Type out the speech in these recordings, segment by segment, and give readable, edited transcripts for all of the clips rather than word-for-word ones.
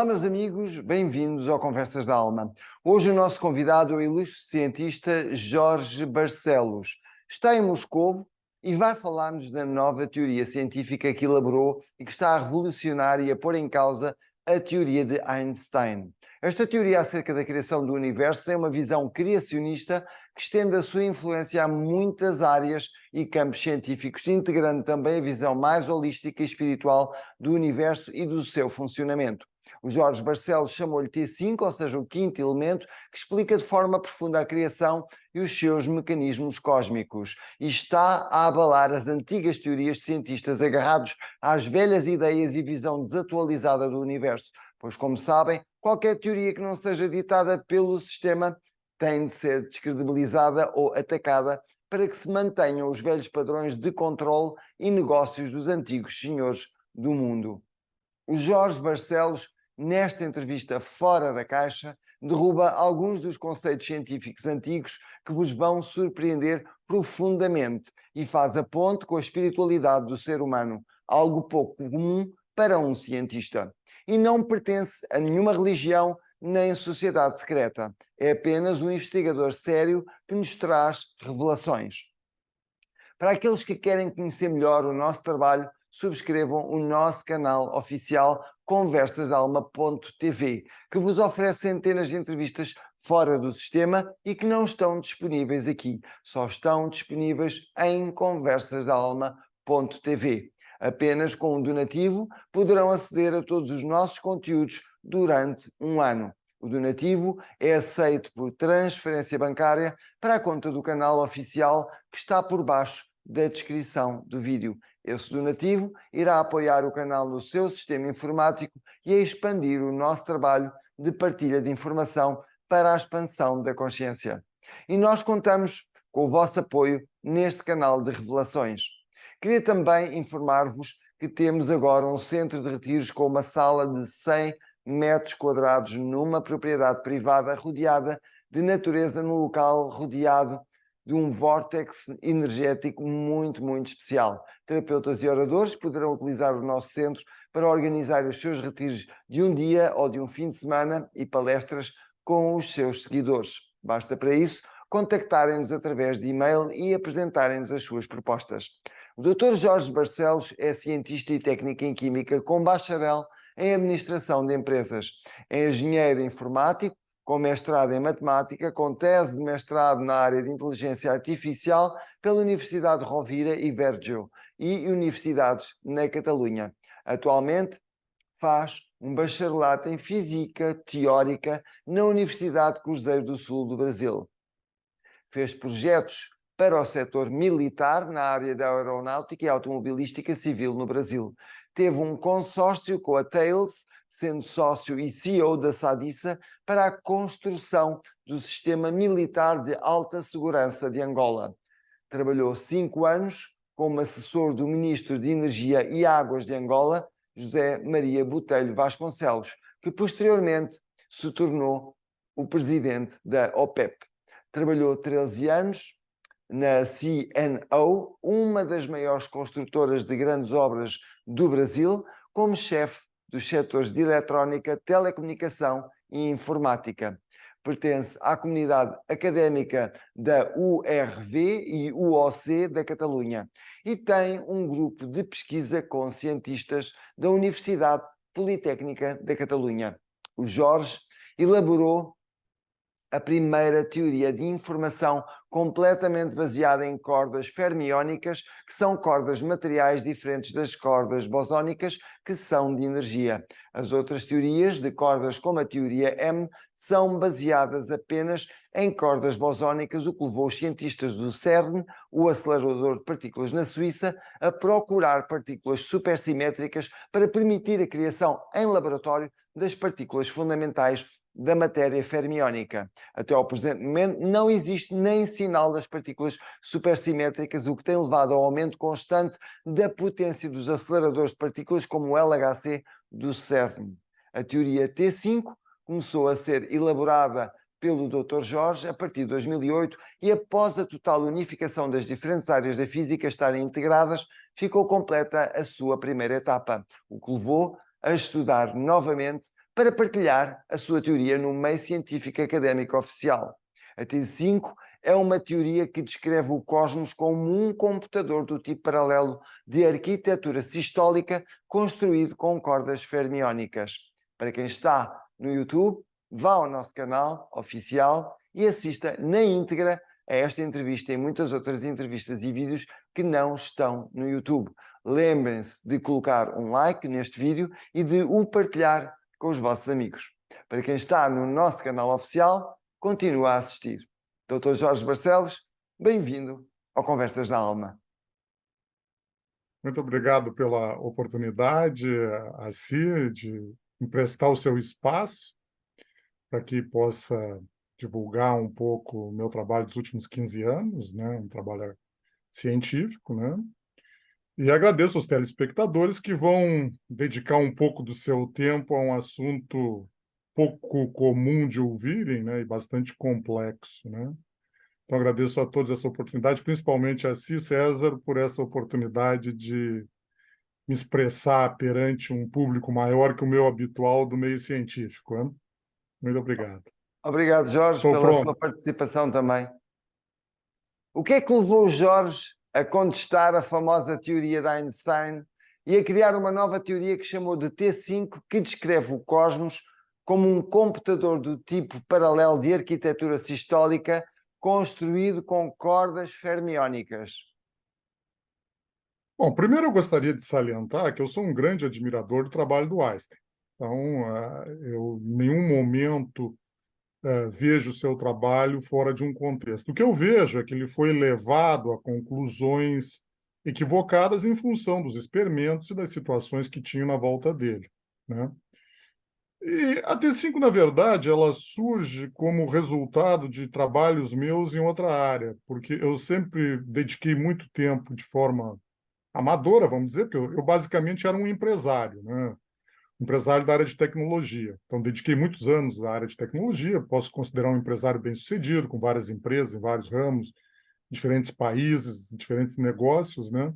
Olá, meus amigos, bem-vindos ao Conversas da Alma. Hoje o nosso convidado é o ilustre cientista Jorge Barcelos. Está em Moscovo e vai falar-nos da nova teoria científica que elaborou e que está a revolucionar e a pôr em causa a teoria de Einstein. Esta teoria acerca da criação do universo tem uma visão criacionista que estende a sua influência a muitas áreas e campos científicos, integrando também a visão mais holística e espiritual do universo e do seu funcionamento. O Jorge Barcelos chamou-lhe T5, ou seja, o quinto elemento, que explica de forma profunda a criação e os seus mecanismos cósmicos. E está a abalar as antigas teorias de cientistas agarrados às velhas ideias e visão desatualizada do universo. Pois, como sabem, qualquer teoria que não seja ditada pelo sistema tem de ser descredibilizada ou atacada para que se mantenham os velhos padrões de controle e negócios dos antigos senhores do mundo. O Jorge Barcelos, nesta entrevista fora da caixa, derruba alguns dos conceitos científicos antigos que vos vão surpreender profundamente e faz a ponte com a espiritualidade do ser humano, algo pouco comum para um cientista. E não pertence a nenhuma religião nem sociedade secreta. É apenas um investigador sério que nos traz revelações. Para aqueles que querem conhecer melhor o nosso trabalho, subscrevam o nosso canal oficial conversasdalma.tv, que vos oferece centenas de entrevistas fora do sistema e que não estão disponíveis aqui. Só estão disponíveis em conversasdalma.tv. Apenas com um donativo poderão aceder a todos os nossos conteúdos durante um ano. O donativo é aceito por transferência bancária para a conta do canal oficial que está por baixo da descrição do vídeo. Esse donativo irá apoiar o canal no seu sistema informático e a expandir o nosso trabalho de partilha de informação para a expansão da consciência. E nós contamos com o vosso apoio neste canal de revelações. Queria também informar-vos que temos agora um centro de retiros com uma sala de 100 metros quadrados numa propriedade privada rodeada de natureza, num local rodeado de um vórtex energético muito especial. Terapeutas e oradores poderão utilizar o nosso centro para organizar os seus retiros de um dia ou de um fim de semana e palestras com os seus seguidores. Basta para isso contactarem-nos através de e-mail e apresentarem-nos as suas propostas. O Dr. Jorge Barcelos é cientista e técnico em Química com bacharel em Administração de Empresas. É engenheiro informático, com mestrado em Matemática, com tese de mestrado na área de Inteligência Artificial pela Universidade de Rovira e Vergel e universidades na Catalunha. Atualmente faz um bacharelato em Física Teórica na Universidade de Cruzeiro do Sul do Brasil. Fez projetos para o setor militar na área da aeronáutica e automobilística civil no Brasil. Teve um consórcio com a Thales, sendo sócio e CEO da Sadissa, para a construção do sistema militar de alta segurança de Angola. Trabalhou 5 anos como assessor do Ministro de Energia e Águas de Angola, José Maria Botelho Vasconcelos, que posteriormente se tornou o presidente da OPEP. Trabalhou 13 anos na CNO, uma das maiores construtoras de grandes obras do Brasil, como chefe dos setores de eletrónica, telecomunicação e informática. Pertence à comunidade académica da URV e UOC da Catalunha e tem um grupo de pesquisa com cientistas da Universidade Politécnica da Catalunha. O Jorge elaborou a primeira teoria de informação completamente baseada em cordas fermiónicas, que são cordas materiais diferentes das cordas bosónicas, que são de energia. As outras teorias de cordas, como a teoria M, são baseadas apenas em cordas bosónicas, o que levou os cientistas do CERN, o acelerador de partículas na Suíça, a procurar partículas supersimétricas para permitir a criação em laboratório das partículas fundamentais da matéria fermiónica. Até ao presente momento não existe nem sinal das partículas supersimétricas, o que tem levado ao aumento constante da potência dos aceleradores de partículas como o LHC do CERN. A teoria T5 começou a ser elaborada pelo Dr. Jorge a partir de 2008 e após a total unificação das diferentes áreas da física estarem integradas, ficou completa a sua primeira etapa, o que levou a estudar novamente para partilhar a sua teoria no meio científico académico oficial. A T5 é uma teoria que descreve o cosmos como um computador do tipo paralelo de arquitetura sistólica construído com cordas fermiónicas. Para quem está no YouTube, vá ao nosso canal oficial e assista na íntegra a esta entrevista e muitas outras entrevistas e vídeos que não estão no YouTube. Lembrem-se de colocar um like neste vídeo e de o partilhar com os vossos amigos. Para quem está no nosso canal oficial, continua a assistir. Dr. Jorge Barcelos, bem-vindo ao Conversas da Alma. Muito obrigado pela oportunidade, Assi, de emprestar o seu espaço para que possa divulgar um pouco o meu trabalho dos últimos 15 anos, né? Um trabalho científico, né? E agradeço aos telespectadores que vão dedicar um pouco do seu tempo a um assunto pouco comum de ouvirem, né? E bastante complexo, né? Então, agradeço a todos essa oportunidade, principalmente a Assi César, por essa oportunidade de me expressar perante um público maior que o meu habitual do meio científico. Né? Muito obrigado. Obrigado, Jorge, Estou pela pronto. sua participação também. O que é que levou o Jorge a contestar a famosa teoria de Einstein e a criar uma nova teoria que chamou de T5, que descreve o cosmos como um computador do tipo paralelo de arquitetura sistólica construído com cordas fermiónicas? Bom, primeiro eu gostaria de salientar que eu sou um grande admirador do trabalho do Einstein. Então, eu em nenhum momento vejo o seu trabalho fora de um contexto. O que eu vejo é que ele foi levado a conclusões equivocadas em função dos experimentos e das situações que tinham na volta dele, né? E a T5, na verdade, ela surge como resultado de trabalhos meus em outra área, porque eu sempre dediquei muito tempo de forma amadora, vamos dizer, porque eu basicamente era um empresário, né? Empresário da área de tecnologia. Então, dediquei muitos anos à área de tecnologia, posso considerar um empresário bem-sucedido, com várias empresas em vários ramos, diferentes países, diferentes negócios, né?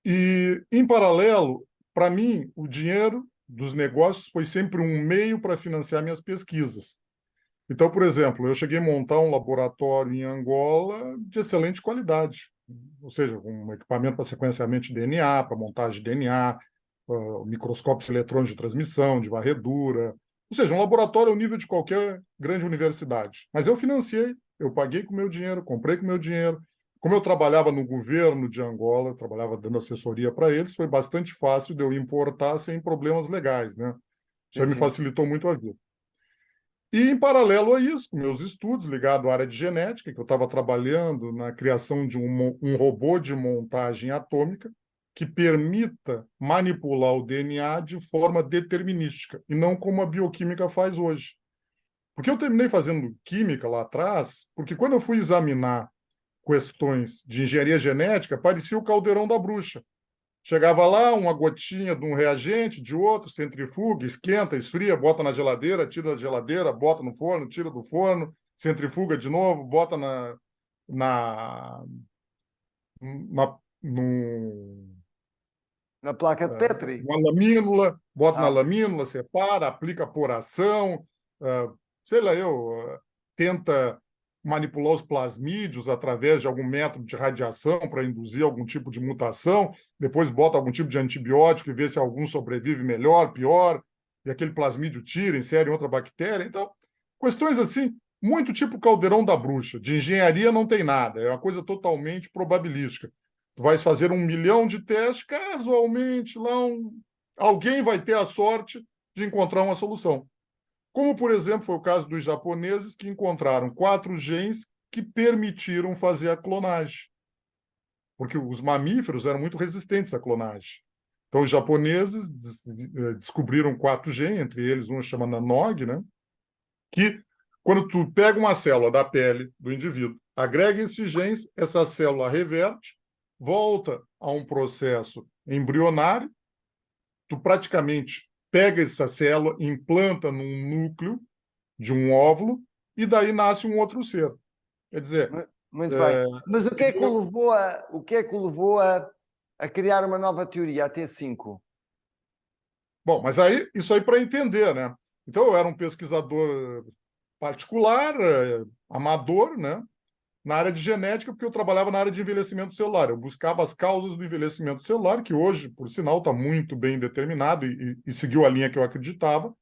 E, em paralelo, para mim, o dinheiro dos negócios foi sempre um meio para financiar minhas pesquisas. Então, por exemplo, eu cheguei a montar um laboratório em Angola de excelente qualidade, ou seja, um equipamento para sequenciamento de DNA, para montagem de DNA, microscópios eletrônicos de transmissão, de varredura, ou seja, um laboratório ao nível de qualquer grande universidade. Mas eu financiei, eu paguei com o meu dinheiro, comprei com o meu dinheiro. Como eu trabalhava no governo de Angola, eu trabalhava dando assessoria para eles, foi bastante fácil de eu importar sem problemas legais, né? Isso aí me Sim. facilitou muito a vida. E, em paralelo a isso, meus estudos ligados à área de genética, que eu estava trabalhando na criação de um robô de montagem atômica que permita manipular o DNA de forma determinística, e não como a bioquímica faz hoje. Porque eu terminei fazendo química lá atrás, porque quando eu fui examinar questões de engenharia genética, parecia o caldeirão da bruxa. Chegava lá, uma gotinha de um reagente, de outro, centrifuga, esquenta, esfria, bota na geladeira, tira da geladeira, bota no forno, tira do forno, centrifuga de novo, bota na, na, no, Na placa de Petri? uma lamínula, bota na Ah, lamínula, separa, aplica poração, sei lá, tenta manipular os plasmídios através de algum método de radiação para induzir algum tipo de mutação, depois bota algum tipo de antibiótico e vê se algum sobrevive melhor, pior, e aquele plasmídio tira, insere em outra bactéria. Então, questões assim, muito tipo caldeirão da bruxa. De engenharia não tem nada, é uma coisa totalmente probabilística. Tu vais fazer 1 milhão de testes, casualmente lá alguém vai ter a sorte de encontrar uma solução. Como, por exemplo, foi o caso dos japoneses que encontraram 4 genes que permitiram fazer a clonagem, porque os mamíferos eram muito resistentes à clonagem. Então, os japoneses descobriram 4 genes, entre eles um chamado NOG, né? Que quando tu pega uma célula da pele do indivíduo, agrega esses genes, essa célula reverte, volta a um processo embrionário, tu praticamente pega essa célula, implanta num núcleo de um óvulo e daí nasce um outro ser. Quer dizer, muito bem. Mas o que é que seria... o levou a criar uma nova teoria, a T5? Bom, mas aí isso aí para entender, né? Então eu era um pesquisador particular, amador, né? Na área de genética, porque eu trabalhava na área de envelhecimento celular. Eu buscava as causas do envelhecimento celular, que hoje, por sinal, está muito bem determinado e seguiu a linha que eu acreditava,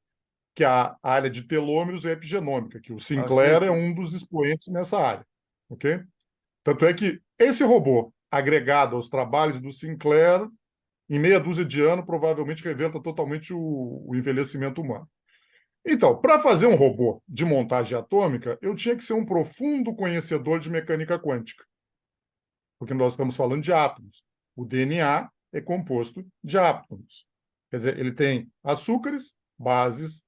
que é a área de telômeros e epigenômica, que o Sim, Sinclair é sim. um dos expoentes nessa área, ok? Tanto é que esse robô, agregado aos trabalhos do Sinclair, em meia dúzia de anos, provavelmente reverta totalmente o envelhecimento humano. Então, para fazer um robô de montagem atômica, eu tinha que ser um profundo conhecedor de mecânica quântica, porque nós estamos falando de átomos. O DNA é composto de átomos. Quer dizer, ele tem açúcares, bases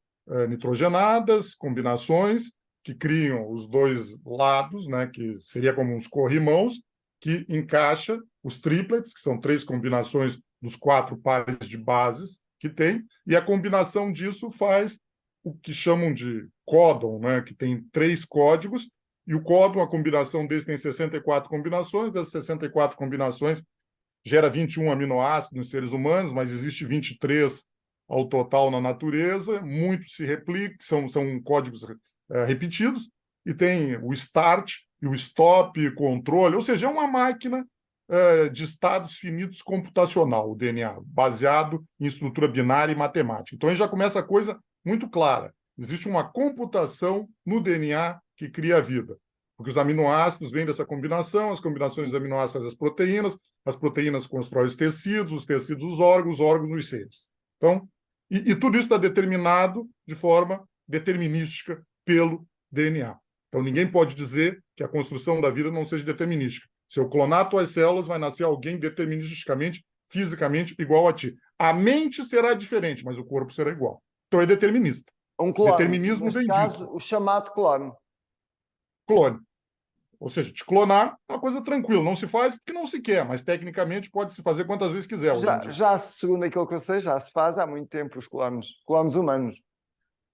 nitrogenadas, combinações que criam os dois lados, né, que seria como uns corrimãos, que encaixa os triplets, que são três combinações dos quatro pares de bases que tem, e a combinação disso faz o que chamam de códon, né, que tem três códigos, e o códon, a combinação desse tem 64 combinações, das 64 combinações gera 21 aminoácidos nos seres humanos, mas existe 23 ao total na natureza, muitos se replicam, são códigos repetidos, e tem o start e o stop, controle, ou seja, é uma máquina de estados finitos computacional, o DNA, baseado em estrutura binária e matemática. Então, aí já começa a coisa muito clara. Existe uma computação no DNA que cria a vida, porque os aminoácidos vêm dessa combinação, as combinações dos aminoácidos fazem as proteínas constroem os tecidos os órgãos os seres. Então, e tudo isso está determinado de forma determinística pelo DNA. Então, ninguém pode dizer que a construção da vida não seja determinística. Se eu clonar tuas células, vai nascer alguém deterministicamente, fisicamente igual a ti. A mente será diferente, mas o corpo será igual. Então, é determinista. Um clone, Determinismo neste vem disso. caso, o chamado clone. Clone. Ou seja, te clonar é uma coisa tranquila. Não se faz porque não se quer, mas tecnicamente pode se fazer quantas vezes quiser hoje em dia. Segundo aquilo que eu sei, já se faz há muito tempo os clones humanos.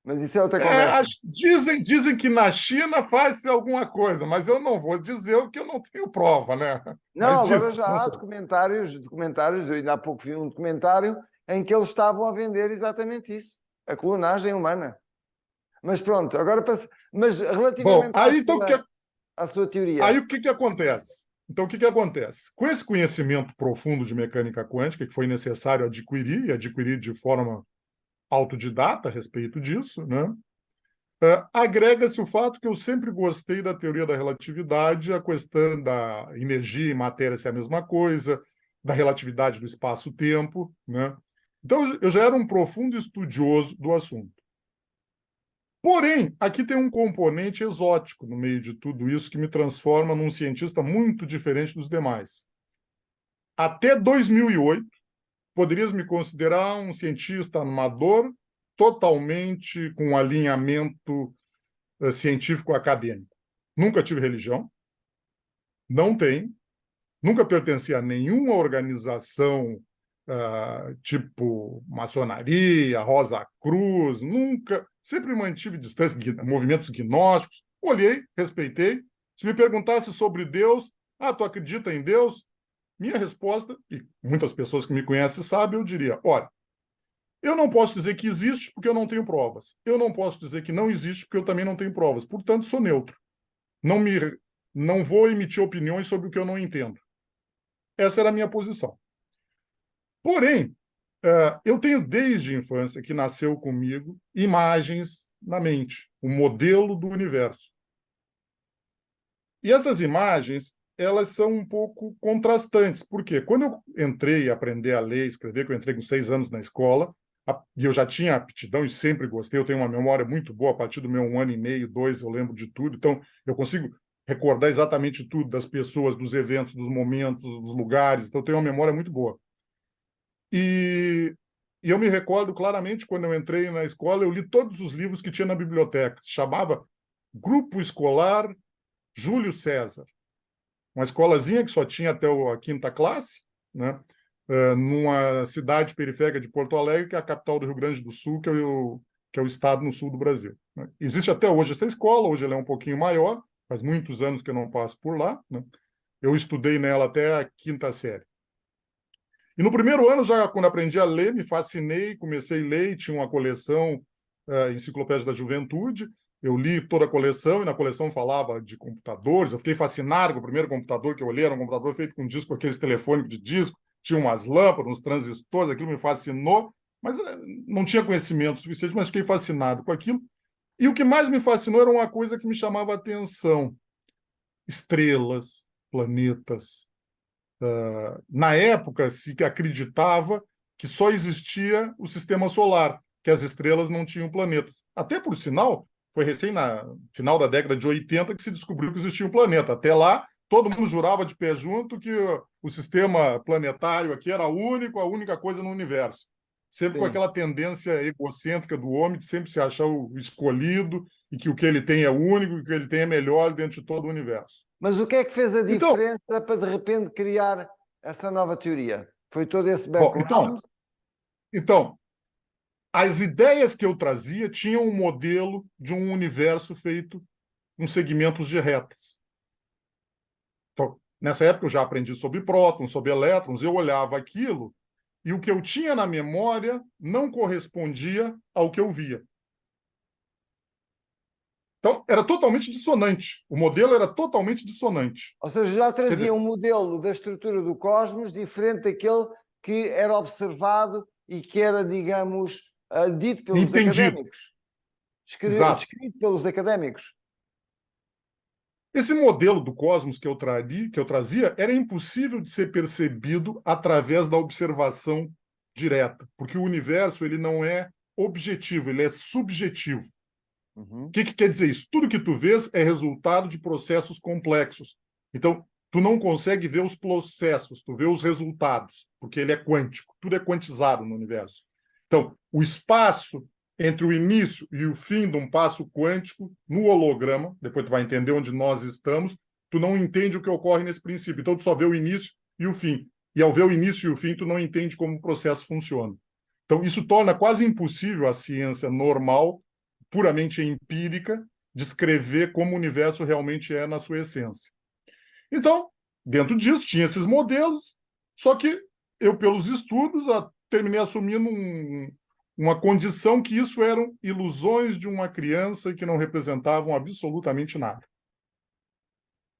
Mas isso é outra conversa. Dizem que na China faz-se alguma coisa, mas eu não vou dizer o que eu não tenho prova, né? Não, Mas agora diz, não já há sei. documentários, eu ainda há pouco vi um documentário em que eles estavam a vender exatamente isso, a clonagem humana. Mas pronto, mas Bom, relativamente aí então à sua aí teoria, o que que acontece? Então, o que que acontece? Com esse conhecimento profundo de mecânica quântica, que foi necessário adquirir, e adquirir de forma autodidata a respeito disso, né? Agrega-se o fato que eu sempre gostei da teoria da relatividade, a questão da energia e matéria ser a mesma coisa, da relatividade do espaço-tempo, né? Então, eu já era um profundo estudioso do assunto. Porém, aqui tem um componente exótico no meio de tudo isso que me transforma num cientista muito diferente dos demais. Até 2008, poderias me considerar um cientista amador, totalmente com alinhamento científico acadêmico. Nunca tive religião, não tenho, nunca pertenci a nenhuma organização tipo maçonaria, Rosa Cruz, nunca, sempre mantive distância, movimentos gnósticos, olhei, respeitei. Se me perguntasse sobre Deus, tu acredita em Deus? Minha resposta, e muitas pessoas que me conhecem sabem, eu diria, olha, eu não posso dizer que existe porque eu não tenho provas. Eu não posso dizer que não existe porque eu também não tenho provas. Portanto, sou neutro. Não me não vou emitir opiniões sobre o que eu não entendo. Essa era a minha posição. Porém, eu tenho desde a infância que nasceu comigo imagens na mente, o modelo do universo. E essas imagens, elas são um pouco contrastantes, porque quando eu entrei a aprender a ler e escrever, que eu entrei com 6 anos na escola, e eu já tinha aptidão e sempre gostei, eu tenho uma memória muito boa, a partir do meu 1 ano e meio, 2, eu lembro de tudo, então eu consigo recordar exatamente tudo das pessoas, dos eventos, dos momentos, dos lugares, então eu tenho uma memória muito boa. E, e eu me recordo claramente, quando eu entrei na escola, eu li todos os livros que tinha na biblioteca, se chamava Grupo Escolar Júlio César, uma escolazinha que só tinha até a quinta classe, né? Numa cidade periférica de Porto Alegre, que é a capital do Rio Grande do Sul, que é o estado no sul do Brasil, né? Existe até hoje essa escola, hoje ela é um pouquinho maior, faz muitos anos que eu não passo por lá, né? Eu estudei nela até a quinta série. E no primeiro ano, já quando aprendi a ler, me fascinei, comecei a ler, tinha uma coleção, Enciclopédia da Juventude, eu li toda a coleção, e na coleção falava de computadores, eu fiquei fascinado com o primeiro computador que eu olhei, era um computador feito com disco, aqueles telefônicos de disco, tinha umas lâmpadas, uns transistores, aquilo me fascinou, mas não tinha conhecimento suficiente, mas fiquei fascinado com aquilo. E o que mais me fascinou era uma coisa que me chamava a atenção: estrelas, planetas. Na época, se acreditava que só existia o sistema solar, que as estrelas não tinham planetas. Até, por sinal, foi recém no final da década de 80 que se descobriu que existia um planeta. Até lá, todo mundo jurava de pé junto que o sistema planetário aqui era único, a única coisa no universo. Sempre com Sim. aquela tendência egocêntrica do homem de sempre se achar o escolhido e que o que ele tem é único, e o que ele tem é melhor dentro de todo o universo. Mas o que é que fez a Então, diferença para, de repente, criar essa nova teoria? Foi todo esse bom, background? então, as ideias que eu trazia tinham um modelo de um universo feito com segmentos de retas. Então, nessa época eu já aprendi sobre prótons, sobre elétrons, eu olhava aquilo e o que eu tinha na memória não correspondia ao que eu via. Então, era totalmente dissonante. O modelo era totalmente dissonante. Ou seja, já Quer trazia dizer, um modelo da estrutura do cosmos diferente daquele que era observado e que era, digamos, dito pelos entendido. académicos, Exato. descrito pelos académicos. Esse modelo do cosmos que eu trazia era impossível de ser percebido através da observação direta, porque o universo ele não é objetivo, ele é subjetivo. O Uhum. que quer dizer isso? Tudo que tu vês é resultado de processos complexos. Então, tu não consegue ver os processos, tu vê os resultados, porque ele é quântico, tudo é quantizado no universo. Então, o espaço entre o início e o fim de um passo quântico, no holograma, depois tu vai entender onde nós estamos, tu não entende o que ocorre nesse princípio. Então, tu só vê o início e o fim. E ao ver o início e o fim, tu não entende como o processo funciona. Então, isso torna quase impossível a ciência normal, puramente empírica, descrever como o universo realmente é na sua essência. Então, dentro disso, tinha esses modelos, só que eu, pelos estudos, terminei assumindo uma condição que isso eram ilusões de uma criança e que não representavam absolutamente nada.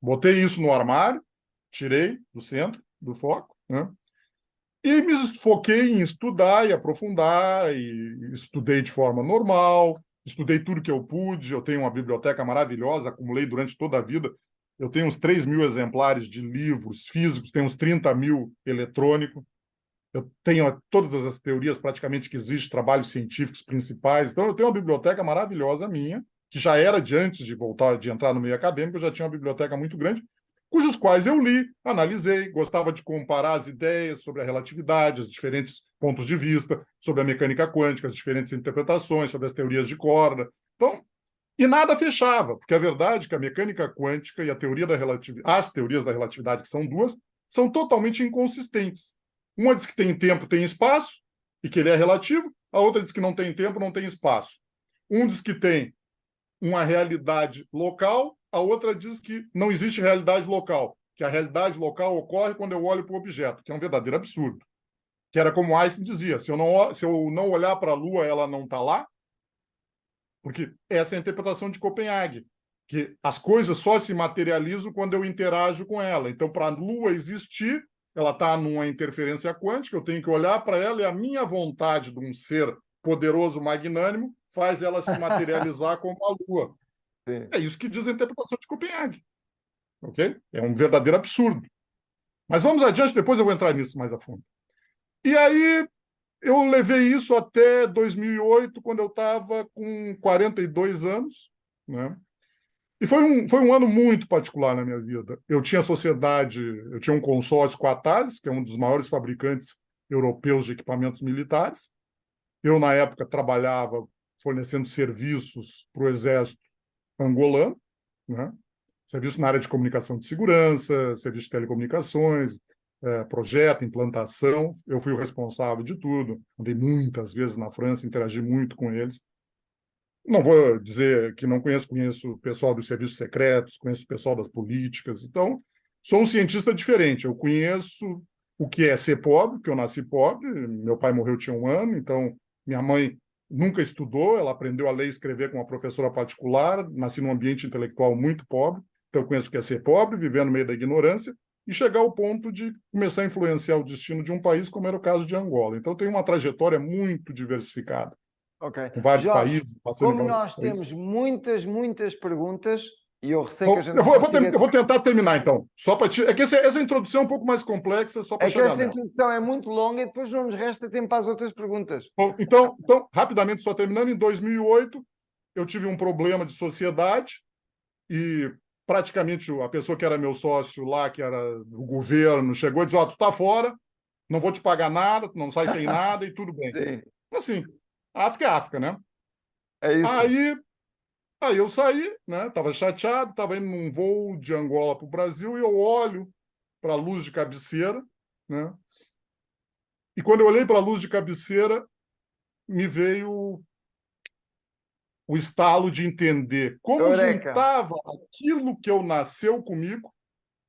Botei isso no armário, tirei do centro, do foco, né? E me foquei em estudar e aprofundar, e estudei de forma normal, estudei tudo que eu pude. Eu tenho uma biblioteca maravilhosa, acumulei durante toda a vida. Eu tenho uns 3.000 exemplares de livros físicos, tenho uns 30.000 eletrônicos. Eu tenho todas as teorias praticamente que existem, trabalhos científicos principais. Então, eu tenho uma biblioteca maravilhosa minha, que já era de antes de voltar, de entrar no meio acadêmico, eu já tinha uma biblioteca muito grande, cujos quais eu li, analisei, gostava de comparar as ideias sobre a relatividade, os diferentes pontos de vista, sobre a mecânica quântica, as diferentes interpretações, sobre as teorias de corda. Então, e nada fechava, porque a verdade é que a mecânica quântica e a teoria da relatividade, as teorias da relatividade, que são duas, são totalmente inconsistentes. Uma diz que tem tempo, tem espaço, e que ele é relativo, a outra diz que não tem tempo, não tem espaço. Um diz que tem uma realidade local, a outra diz que não existe realidade local, que a realidade local ocorre quando eu olho para o objeto, que é um verdadeiro absurdo. Que era como Einstein dizia: se eu não olhar para a Lua, ela não está lá, porque essa é a interpretação de Copenhague, que as coisas só se materializam quando eu interajo com ela. Então, para a Lua existir, ela está numa interferência quântica, eu tenho que olhar para ela e a minha vontade de um ser poderoso, magnânimo, faz ela se materializar como a Lua. Sim. É isso que diz a interpretação de Copenhague. Ok? É um verdadeiro absurdo. Mas vamos adiante, depois eu vou entrar nisso mais a fundo. E aí eu levei isso até 2008, quando eu estava com 42 anos, né? E foi um ano muito particular na minha vida. Eu tinha sociedade, eu tinha um consórcio com a Thales, que é um dos maiores fabricantes europeus de equipamentos militares. Eu, na época, trabalhava fornecendo serviços para o exército angolano, né? Serviço na área de comunicação de segurança, serviço de telecomunicações, projeto, implantação. Eu fui o responsável de tudo. Andei muitas vezes na França, interagi muito com eles. Não vou dizer que não conheço o pessoal dos serviços secretos, conheço o pessoal das políticas. Então, sou um cientista diferente. Eu conheço o que é ser pobre, porque eu nasci pobre, meu pai morreu tinha 1 ano, então minha mãe nunca estudou, ela aprendeu a ler e escrever com uma professora particular, nasci num ambiente intelectual muito pobre, então eu conheço o que é ser pobre, viver no meio da ignorância, e chegar ao ponto de começar a influenciar o destino de um país, como era o caso de Angola. Então tem uma trajetória muito diversificada, Ok. com vários Jorge, países, passando em como vários nós países. temos muitas perguntas, e eu receio que a Bom, gente eu não vou, eu vou, consiga. eu vou tentar terminar, então. Só para te... É que essa introdução é um pouco mais complexa, só para É que chegar esta nela. introdução é muito longa e depois não nos resta tempo para as outras perguntas. Bom, rapidamente, só terminando, em 2008, eu tive um problema de sociedade e praticamente a pessoa que era meu sócio lá, que era do governo, chegou e disse: ó, tu tá fora, não vou te pagar nada, tu não sai sem nada e tudo bem. Sim, Assim, África é África, né? é isso. Aí, aí eu saí, né? Tava chateado, tava indo num voo de Angola para o Brasil e eu olho para a luz de cabeceira, né? E quando eu olhei para a luz de cabeceira, me veio o estalo de entender como Eureka! juntava aquilo que eu nasceu comigo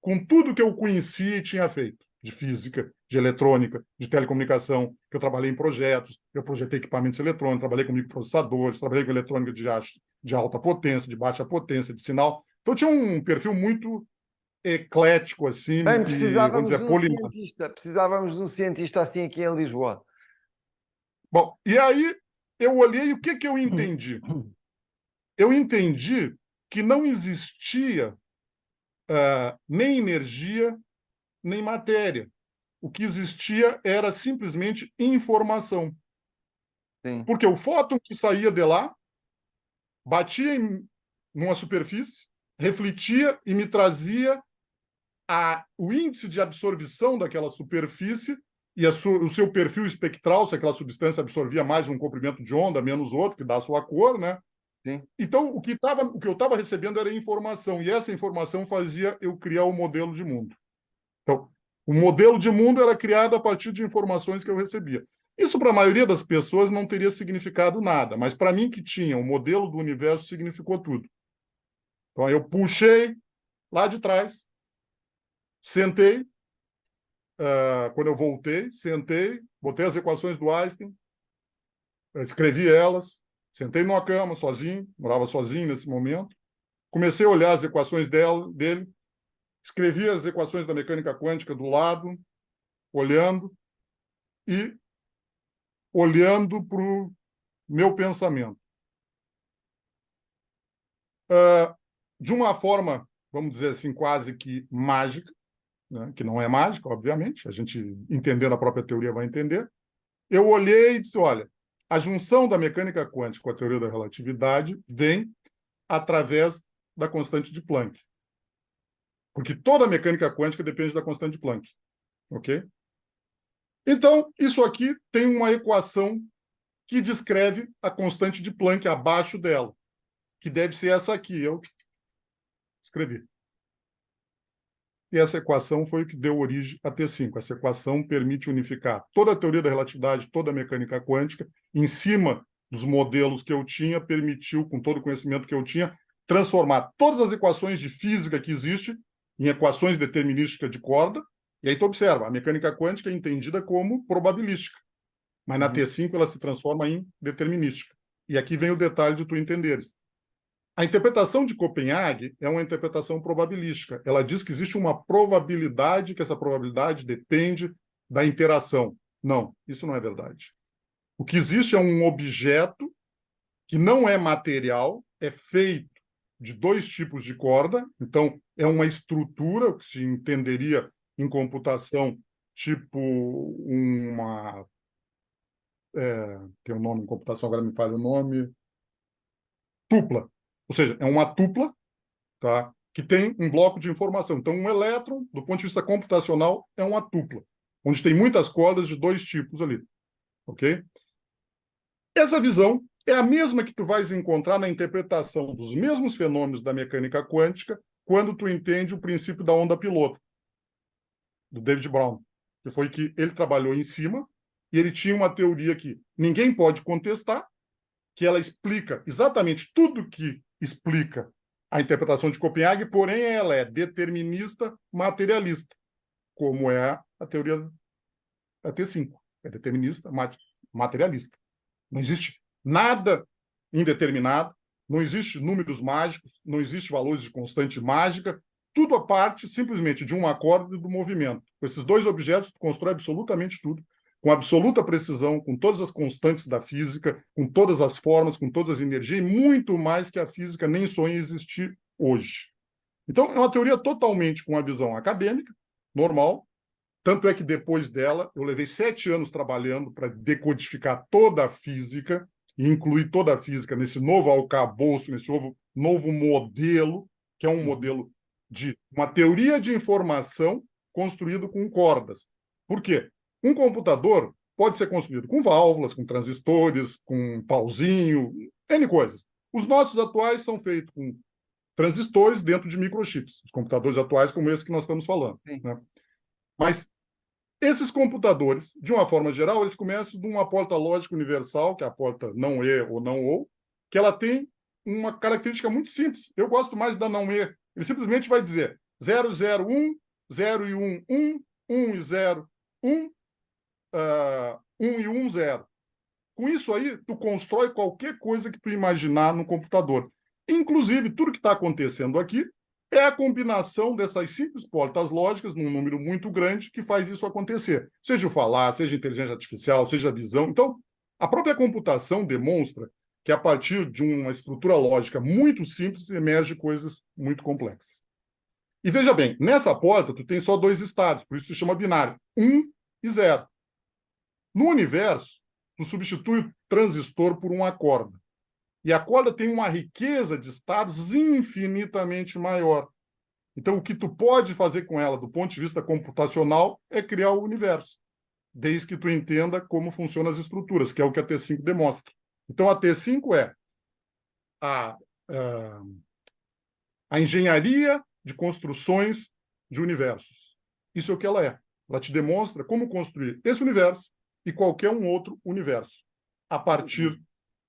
com tudo que eu conhecia e tinha feito, de física, de eletrônica, de telecomunicação, que eu trabalhei em projetos, eu projetei equipamentos eletrônicos, trabalhei com microprocessadores, trabalhei com eletrônica de alta potência, de baixa potência, de sinal. Então, eu tinha um perfil muito eclético, assim, Bem, e, vamos precisávamos de dizer, um polimático. cientista. Precisávamos de um cientista assim aqui em Lisboa. Bom, e aí eu olhei e o que eu entendi? Eu entendi que não existia nem energia, nem matéria. O que existia era simplesmente informação. Sim. Porque o fóton que saía de lá batia numa superfície, refletia e me trazia o índice de absorção daquela superfície e o seu perfil espectral, se aquela substância absorvia mais um comprimento de onda, menos outro, que dá a sua cor, né? Sim. Então, o que eu estava recebendo era informação, e essa informação fazia eu criar o modelo de mundo. Então, o modelo de mundo era criado a partir de informações que eu recebia. Isso, para a maioria das pessoas, não teria significado nada, mas para mim, que tinha o modelo do universo, significou tudo. Então, eu puxei lá de trás, sentei, quando eu voltei, sentei, botei as equações do Einstein, escrevi elas, sentei numa cama, sozinho, morava sozinho nesse momento, comecei a olhar as equações dele, escrevi as equações da mecânica quântica do lado, olhando, e olhando para o meu pensamento. De uma forma, vamos dizer assim, quase que mágica, né? Que não é mágica, obviamente, a gente entendendo a própria teoria vai entender, eu olhei e disse, olha, a junção da mecânica quântica com a teoria da relatividade vem através da constante de Planck. Porque toda a mecânica quântica depende da constante de Planck. Ok? Então, isso aqui tem uma equação que descreve a constante de Planck abaixo dela, que deve ser essa aqui. Eu escrevi. E essa equação foi o que deu origem a T5. Essa equação permite unificar toda a teoria da relatividade, toda a mecânica quântica, em cima dos modelos que eu tinha, permitiu, com todo o conhecimento que eu tinha, transformar todas as equações de física que existem em equações determinísticas de corda. E aí tu observa, a mecânica quântica é entendida como probabilística, mas na Uhum. T5 ela se transforma em determinística. E aqui vem o detalhe de tu entenderes. A interpretação de Copenhague é uma interpretação probabilística. Ela diz que existe uma probabilidade, que essa probabilidade depende da interação. Não, isso não é verdade. O que existe é um objeto que não é material, é feito de dois tipos de corda, então é uma estrutura, que se entenderia em computação, tipo uma. Tem um nome em computação, agora me falha o nome. Tupla. Ou seja, é uma tupla, tá? Que tem um bloco de informação. Então, um elétron, do ponto de vista computacional, é uma tupla, onde tem muitas cordas de dois tipos ali. Ok? Essa visão é a mesma que tu vais encontrar na interpretação dos mesmos fenômenos da mecânica quântica quando tu entende o princípio da onda piloto, do David Brown, que foi que ele trabalhou em cima e ele tinha uma teoria que ninguém pode contestar, que ela explica exatamente tudo que explica a interpretação de Copenhague, porém ela é determinista materialista. como é a teoria da T5, é determinista, materialista. Não existe nada indeterminado, não existe números mágicos, não existe valores de constante mágica, tudo a parte simplesmente de um acorde e do movimento. Com esses dois objetos, tu constrói absolutamente tudo, com absoluta precisão, com todas as constantes da física, com todas as formas, com todas as energias, e muito mais que a física nem sonha existir hoje. Então, é uma teoria totalmente com a visão acadêmica, normal, tanto é que depois dela, eu levei 7 anos trabalhando para decodificar toda a física e incluir toda a física nesse novo arcabouço, nesse novo modelo, que é um modelo de uma teoria de informação construído com cordas. Por quê? Um computador pode ser construído com válvulas, com transistores, com pauzinho, N coisas. Os nossos atuais são feitos com transistores dentro de microchips, os computadores atuais como esse que nós estamos falando. Né? Mas esses computadores, de uma forma geral, eles começam de uma porta lógica universal, que é a porta não E ou não OU, que ela tem uma característica muito simples. Eu gosto mais da não E. Ele simplesmente vai dizer 0, 0, 1, 0 e 1, 1, 1 e 0, 1, 1 e 1, 0. Com isso aí, tu constrói qualquer coisa que tu imaginar no computador. Inclusive, tudo que está acontecendo aqui é a combinação dessas simples portas lógicas, num número muito grande, que faz isso acontecer. Seja o falar, seja a inteligência artificial, seja a visão. Então, a própria computação demonstra que, a partir de uma estrutura lógica muito simples, emerge coisas muito complexas. E veja bem, nessa porta, tu tem só 2 estados, por isso se chama binário, 1 e 0. No universo, tu substitui o transistor por uma corda. E a corda tem uma riqueza de estados infinitamente maior. Então, o que tu pode fazer com ela, do ponto de vista computacional, é criar o universo, desde que tu entenda como funcionam as estruturas, que é o que a T5 demonstra. Então, a T5 é a, a engenharia de construções de universos. Isso é o que ela é. Ela te demonstra como construir esse universo e qualquer um outro universo, a partir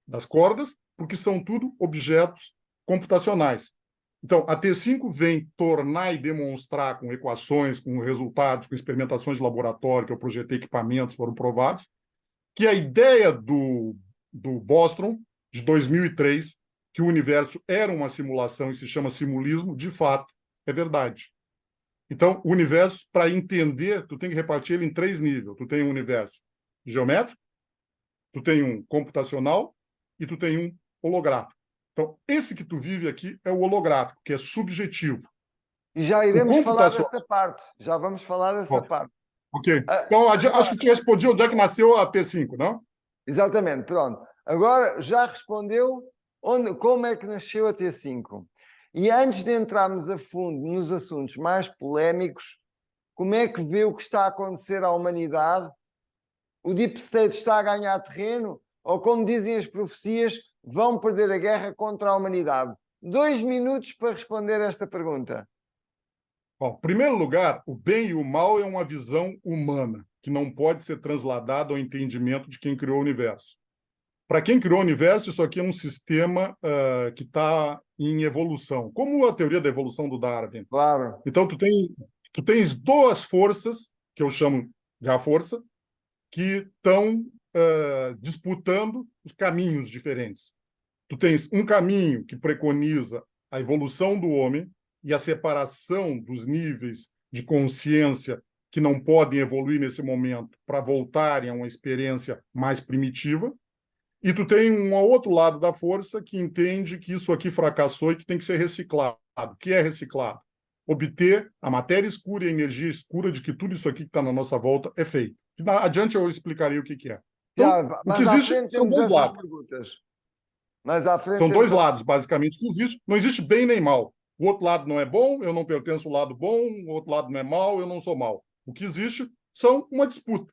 das cordas, porque são tudo objetos computacionais. Então, a T5 vem tornar e demonstrar com equações, com resultados, com experimentações de laboratório, que eu projetei equipamentos, foram provados, que a ideia do Bostrom, de 2003, que o universo era uma simulação e se chama simulismo, de fato, é verdade. Então, o universo, para entender, tu tem que repartir ele em 3 níveis. Tu tem um universo geométrico, tu tem um computacional e tu tem um holográfico. Então, esse que tu vive aqui é o holográfico, que é subjetivo. E já iremos falar dessa parte. Já vamos falar dessa parte. Ok. Então, acho que tu respondiu onde é que nasceu a T5, não? Exatamente, pronto. Agora já respondeu como é que nasceu a T5. E antes de entrarmos a fundo nos assuntos mais polémicos, como é que vê o que está a acontecer à humanidade? O Deep State está a ganhar terreno? Ou, como dizem as profecias, vão perder a guerra contra a humanidade? 2 minutos para responder esta pergunta. Bom, em primeiro lugar, o bem e o mal é uma visão humana, que não pode ser transladada ao entendimento de quem criou o universo. Para quem criou o universo, isso aqui é um sistema que está em evolução, como a teoria da evolução do Darwin. Claro. Então, tu tens 2 forças, que eu chamo de a força, que estão disputando os caminhos diferentes. Tu tens um caminho que preconiza a evolução do homem e a separação dos níveis de consciência que não podem evoluir nesse momento para voltarem a uma experiência mais primitiva. E tu tem um outro lado da força que entende que isso aqui fracassou e que tem que ser reciclado. O que é reciclado? Obter a matéria escura e a energia escura de que tudo isso aqui que está na nossa volta é feito. Adiante eu explicarei o que é. Então, o que existe são 2 lados. Mas à frente São 2 lados, basicamente, que existe. Não existe bem nem mal. O outro lado não é bom, eu não pertenço ao lado bom, o outro lado não é mal, eu não sou mal. O que existe são uma disputa.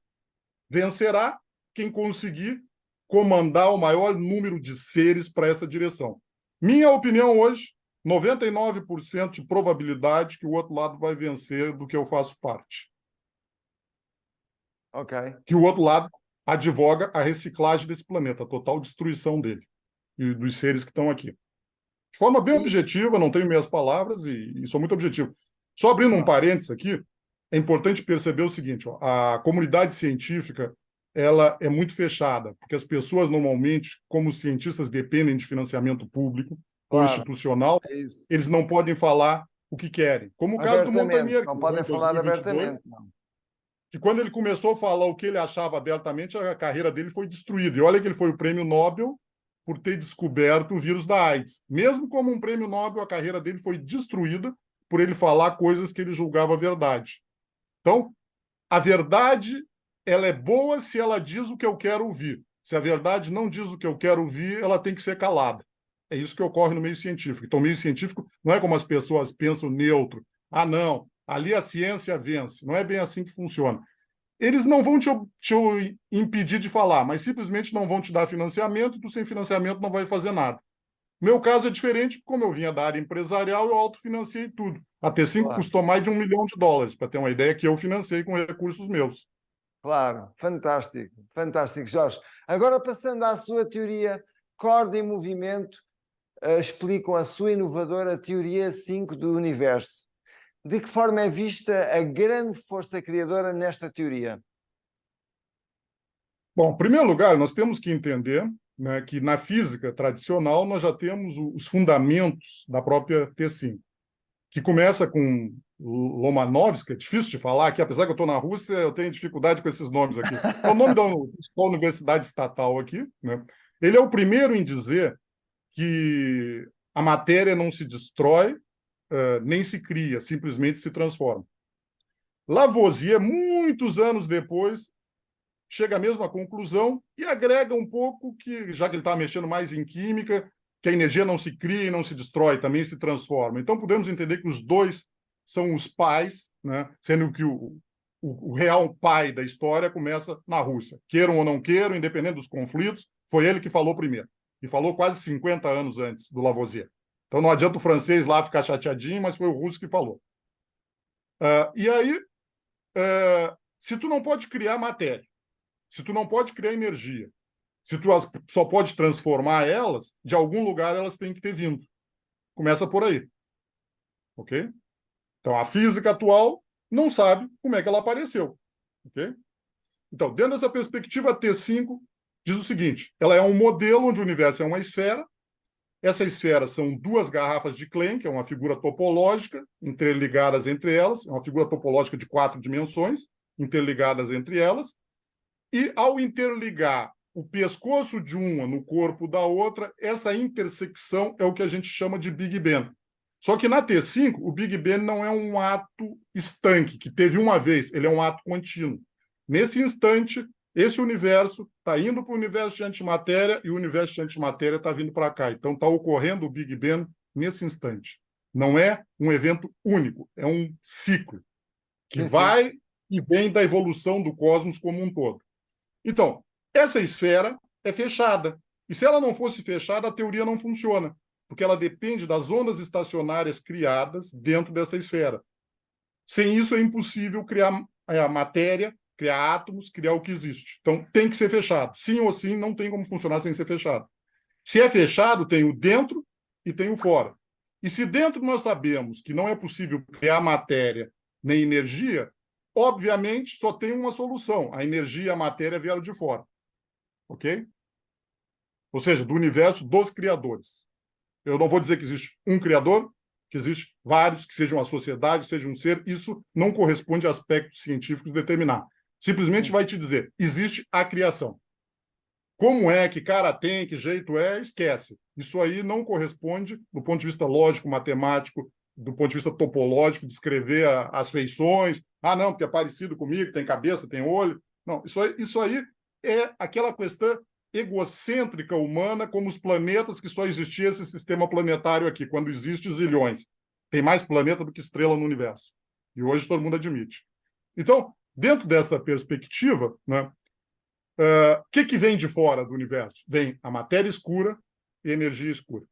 Vencerá quem conseguir comandar o maior número de seres para essa direção. Minha opinião hoje, 99% de probabilidade que o outro lado vai vencer do que eu faço parte. Ok. Que o outro lado advoga a reciclagem desse planeta, a total destruição dele e dos seres que estão aqui. De forma bem objetiva, não tenho meias palavras e sou muito objetivo. Só abrindo um parênteses aqui, é importante perceber o seguinte, ó, a comunidade científica ela é muito fechada, porque as pessoas normalmente, como os cientistas dependem de financiamento público ou Claro, institucional, é isso. eles não podem falar o que querem. Como o caso do Abertamente, Montagnier, que não morreu podem em falar 2022, abertamente, não. que quando ele começou a falar o que ele achava abertamente, a carreira dele foi destruída. E olha que ele foi o prêmio Nobel por ter descoberto o vírus da AIDS. Mesmo como um prêmio Nobel, a carreira dele foi destruída por ele falar coisas que ele julgava verdade. Então, a verdade, ela é boa se ela diz o que eu quero ouvir. Se a verdade não diz o que eu quero ouvir, ela tem que ser calada. É isso que ocorre no meio científico. Então, o meio científico não é como as pessoas pensam neutro. Ah, não, ali a ciência vence. Não é bem assim que funciona. Eles não vão te impedir de falar, mas simplesmente não vão te dar financiamento, tu sem financiamento não vai fazer nada. Meu caso é diferente, como eu vinha da área empresarial, eu autofinanciei tudo. A T5 Claro, custou mais de US$ 1 milhão, para ter uma ideia, que eu financei com recursos meus. claro. Fantástico, fantástico, Jorge. Agora, passando à sua teoria, corda em movimento, explicam a sua inovadora teoria 5 do universo. De que forma é vista a grande força criadora nesta teoria? Bom, em primeiro lugar, nós temos que entender, né, que na física tradicional nós já temos os fundamentos da própria T5, que começa com Lomanovsky, é difícil de falar aqui, apesar que eu estou na Rússia, eu tenho dificuldade com esses nomes aqui. É o nome da principal universidade estatal aqui, né? Ele é o primeiro em dizer que a matéria não se destrói, nem se cria, simplesmente se transforma. Lavoisier, muitos anos depois, chega à mesma conclusão e agrega um pouco que, já que ele está mexendo mais em química, que a energia não se cria e não se destrói, também se transforma. Então, podemos entender que os dois são os pais, né? Sendo que o real pai da história começa na Rússia. Queiram ou não queiram, independente dos conflitos, foi ele que falou primeiro. E falou quase 50 anos antes do Lavoisier. Então, não adianta o francês lá ficar chateadinho, mas foi o russo que falou. E aí, se tu não pode criar matéria, se tu não pode criar energia, se tu só pode transformar elas, de algum lugar elas têm que ter vindo. Começa por aí. Ok? Então, a física atual não sabe como é que ela apareceu. Ok? Então, dentro dessa perspectiva, a T5 diz o seguinte: ela é um modelo onde o universo é uma esfera. Essa esfera são duas garrafas de Klein, que é uma figura topológica, interligadas entre elas, é uma figura topológica de 4 dimensões, interligadas entre elas. E ao interligar o pescoço de uma no corpo da outra, essa intersecção é o que a gente chama de Big Bang. Só que na T5, o Big Bang não é um ato estanque, que teve uma vez, ele é um ato contínuo. Nesse instante, esse universo está indo para o universo de antimatéria e o universo de antimatéria está vindo para cá. Então está ocorrendo o Big Bang nesse instante. Não é um evento único, é um ciclo que Sim, sim. vai e vem da evolução do cosmos como um todo. Então, essa esfera é fechada. E se ela não fosse fechada, a teoria não funciona, porque ela depende das ondas estacionárias criadas dentro dessa esfera. Sem isso, é impossível criar a matéria, criar átomos, criar o que existe. Então, tem que ser fechado. Sim ou sim, não tem como funcionar sem ser fechado. Se é fechado, tem o dentro e tem o fora. E se dentro nós sabemos que não é possível criar matéria nem energia, obviamente só tem uma solução: a energia e a matéria vieram de fora. Ok? Ou seja, do universo dos criadores. Eu não vou dizer que existe um criador, que existe vários, que sejam uma sociedade, seja um ser. Isso não corresponde a aspectos científicos determinar. Simplesmente vai te dizer: existe a criação. Como é, que cara tem, que jeito é, esquece. Isso aí não corresponde, do ponto de vista lógico, matemático, do ponto de vista topológico, descrever as feições. Ah, não, porque é parecido comigo, tem cabeça, tem olho. Não, isso aí é aquela questão egocêntrica humana, como os planetas, que só existia esse sistema planetário aqui, quando existe zilhões. Tem mais planeta do que estrela no universo. E hoje todo mundo admite. Então, dentro dessa perspectiva, né, que vem de fora do universo? Vem a matéria escura e a energia escura.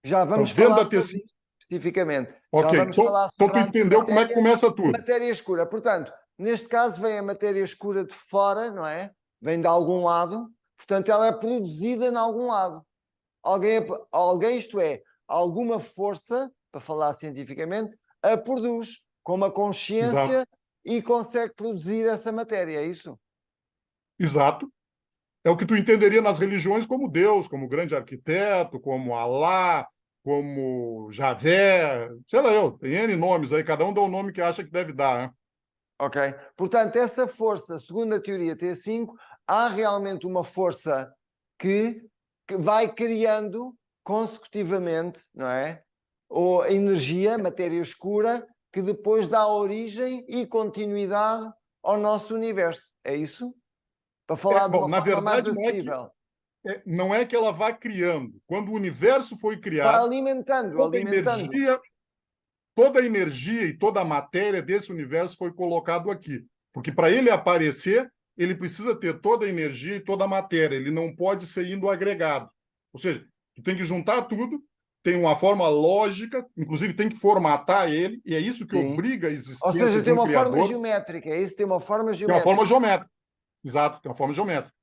Já Então, vamos dentro falar da sobre T5. isso especificamente. Já Ok, vamos então, falar então sobre tu a entendeu como é que antimatéria começa e tudo. matéria escura. Portanto, neste caso vem a matéria escura de fora, não é? Vem de algum lado. Portanto, ela é produzida em algum lado. Alguém, isto é, alguma força, para falar cientificamente, a produz com uma Exato. consciência e consegue produzir essa matéria, é isso? Exato. É o que tu entenderia nas religiões como Deus, como grande arquiteto, como Alá, como Javé, sei lá eu, tem N nomes aí, cada um dá o nome que acha que deve dar, né? Ok? Portanto, essa força, segundo a teoria T5, há realmente uma força que vai criando consecutivamente, não é? Ou a energia, matéria escura, que depois dá origem e continuidade ao nosso universo. É isso? Para falar de Bom, uma na forma mais verdade, acessível. não é que ela vá criando. Quando o universo foi Vai criado, alimentando, toda a alimentando. energia, toda a energia e toda a matéria desse universo foi colocado aqui. Porque para ele aparecer, ele precisa ter toda a energia e toda a matéria. Ele não pode ser indo agregado. Ou seja, tu tem que juntar tudo, tem uma forma lógica, inclusive tem que formatar ele, e é isso que Sim. obriga a Ou existência seja, de tem um uma forma criador. geométrica. É isso? Tem uma forma Tem uma forma geométrica. geométrica. Exato, tem uma forma geométrica.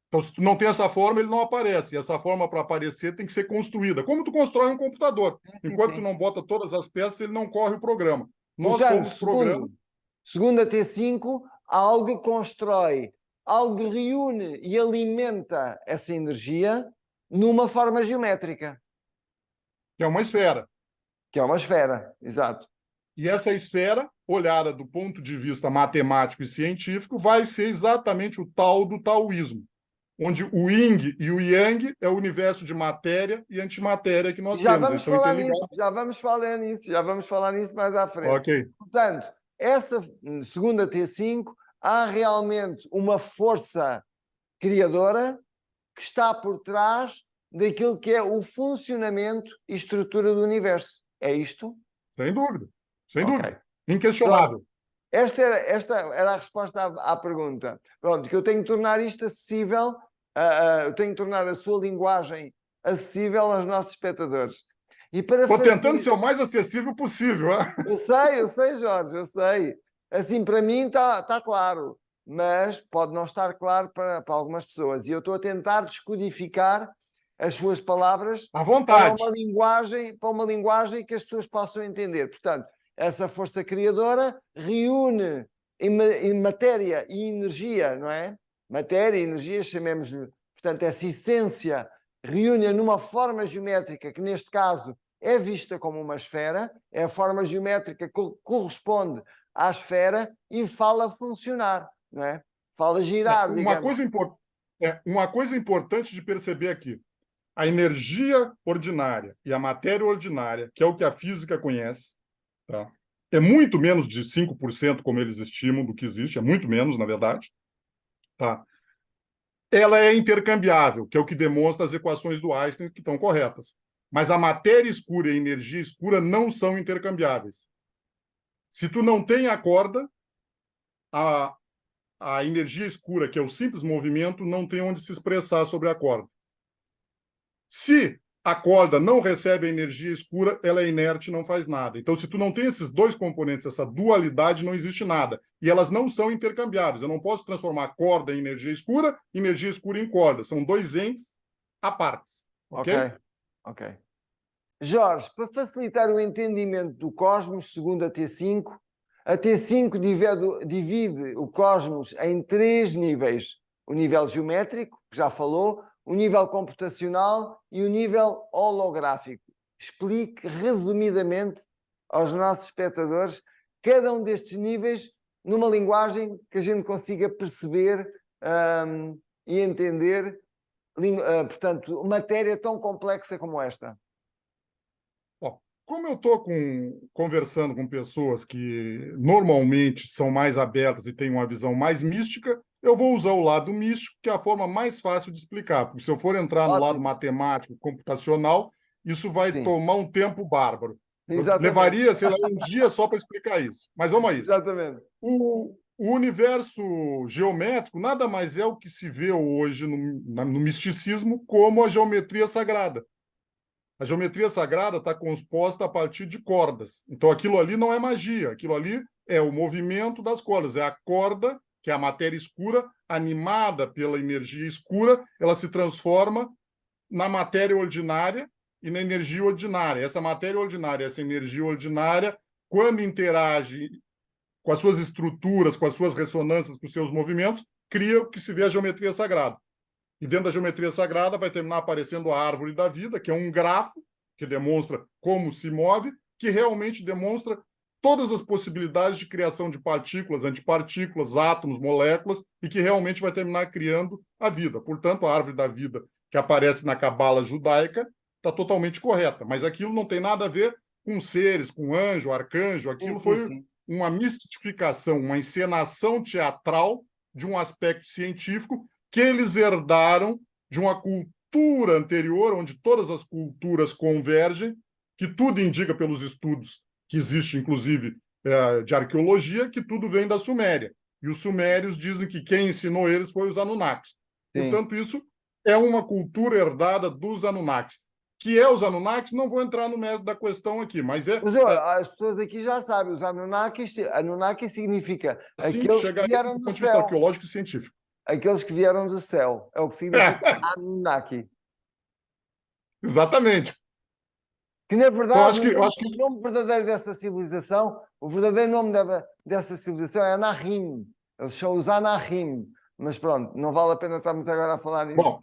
Então, se tu não tem essa forma, ele não aparece. E essa forma, para aparecer, tem que ser construída. Como tu constrói um computador. Sim, Enquanto tu sim. não bota todas as peças, ele não corre o programa. Nós Portanto, somos programa. segundo a T5, algo constrói, algo reúne e alimenta essa energia numa forma geométrica, Que é uma esfera. que é uma esfera, exato. E essa esfera, olhada do ponto de vista matemático e científico, vai ser exatamente o tal do taoísmo, onde o yin e o yang é o universo de matéria e antimatéria que nós Já temos. Eles vamos estão falar nisso, interligados. já vamos falar nisso mais à frente. Ok. Portanto, essa segunda T5, há realmente uma força criadora que está por trás daquilo que é o funcionamento e estrutura do universo. É isto? Sem dúvida. Sem Ok. dúvida. Pronto. Inquestionável. Esta era a resposta à pergunta. Pronto, que eu tenho que tornar isto acessível, eu tenho que tornar a sua linguagem acessível aos nossos espectadores. E para Estou tentando facilitar. ser o mais acessível possível. Né? Eu sei, Jorge, eu sei. Assim, para mim está claro, mas pode não estar claro para algumas pessoas. E eu estou a tentar descodificar as suas palavras À vontade. para uma linguagem que as pessoas possam entender. Portanto, essa força criadora reúne em matéria e energia, não é? Matéria e energia, chamemos-lhe. Portanto, essa essência reúne numa forma geométrica, que neste caso é vista como uma esfera, é a forma geométrica que corresponde à esfera e fala funcionar, não é? Fala girar, digamos. Uma coisa importante de perceber aqui: a energia ordinária e a matéria ordinária, que é o que a física conhece, tá? É muito menos de 5%, como eles estimam, do que existe, é muito menos, na verdade. Tá? Ela é intercambiável, que é o que demonstra as equações do Einstein, que estão corretas. Mas a matéria escura e a energia escura não são intercambiáveis. Se tu não tem a corda, a, a energia escura, que é o simples movimento, não tem onde se expressar sobre a corda. Se a corda não recebe a energia escura, ela é inerte, não faz nada. Então, se tu não tem esses dois componentes, essa dualidade, não existe nada. E elas não são intercambiáveis. Eu não posso transformar corda em energia escura em corda. São dois entes à partes. Ok, Ok? ok. Jorge, para facilitar o entendimento do cosmos, segundo a T5 divide o cosmos em três níveis. O nível geométrico, que já falou, o nível computacional e o nível holográfico. Explique resumidamente aos nossos espectadores cada um destes níveis numa linguagem que a gente consiga perceber e entender, portanto, matéria tão complexa como esta. Bom, como eu estou conversando com pessoas que normalmente são mais abertas e têm uma visão mais mística, eu vou usar o lado místico, que é a forma mais fácil de explicar, porque se eu for entrar no lado Ótimo, matemático, computacional, isso vai sim, tomar um tempo bárbaro. Eu exatamente, levaria, sei lá, um dia só para explicar isso. Mas vamos a isso. exatamente. O universo geométrico nada mais é o que se vê hoje no misticismo como a geometria sagrada. A geometria sagrada está composta a partir de cordas. Então, aquilo ali não é magia, aquilo ali é o movimento das cordas. É a corda, que é a matéria escura, animada pela energia escura, ela se transforma na matéria ordinária e na energia ordinária. Essa matéria ordinária, essa energia ordinária, quando interage com as suas estruturas, com as suas ressonâncias, com os seus movimentos, cria o que se vê a geometria sagrada. E dentro da geometria sagrada vai terminar aparecendo a árvore da vida, que é um grafo que demonstra como se move, que realmente demonstra todas as possibilidades de criação de partículas, antipartículas, átomos, moléculas, e que realmente vai terminar criando a vida. Portanto, a árvore da vida que aparece na cabala judaica está totalmente correta, mas aquilo não tem nada a ver com seres, com anjo, arcanjo, aquilo foi uma mistificação, uma encenação teatral de um aspecto científico que eles herdaram de uma cultura anterior, onde todas as culturas convergem, que tudo indica pelos estudos que existe, inclusive, de arqueologia, que tudo vem da Suméria. E os sumérios dizem que quem ensinou eles foi os Anunnakis. Portanto, isso é uma cultura herdada dos Anunnakis. Que é os Anunnakis, não vou entrar no mérito da questão aqui, mas as pessoas aqui já sabem, os Anunnaki significa assim aqueles chega que vieram do do ponto de vista céu. arqueológico e científico. Aqueles que vieram do céu. É o que significa Anunnaki. Exatamente. Que, na verdade, Então, o nome verdadeiro dessa civilização, o verdadeiro nome dessa civilização é Anahim. Eles são os Anahim. Mas pronto, não vale a pena estarmos agora a falar nisso. Bom,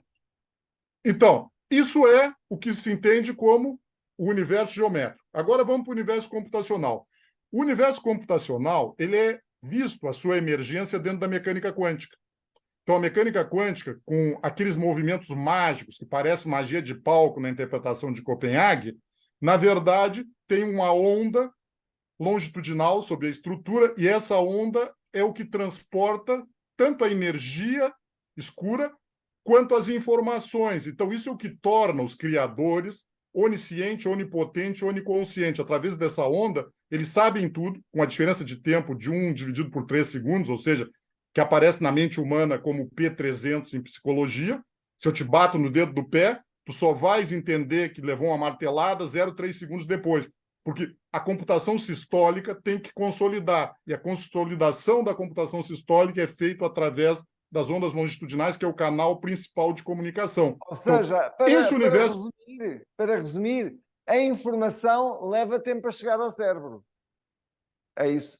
então, isso é o que se entende como o universo geométrico. Agora vamos para o universo computacional. O universo computacional ele é visto a sua emergência dentro da mecânica quântica. Então, a mecânica quântica, com aqueles movimentos mágicos que parecem magia de palco na interpretação de Copenhague, na verdade, tem uma onda longitudinal sobre a estrutura, e essa onda é o que transporta tanto a energia escura quanto as informações. Então, isso é o que torna os criadores onisciente, onipotente, oniconsciente. Através dessa onda, eles sabem tudo, com a diferença de tempo de 1 dividido por 3 segundos, ou seja, que aparece na mente humana como P300 em psicologia. Se eu te bato no dedo do pé, tu só vais entender que levou uma martelada 0,3 segundos depois, porque a computação sistólica tem que consolidar, e a consolidação da computação sistólica é feita através das ondas longitudinais, que é o canal principal de comunicação. Ou seja, então, esse universo... para resumir, a informação leva tempo a chegar ao cérebro. É isso?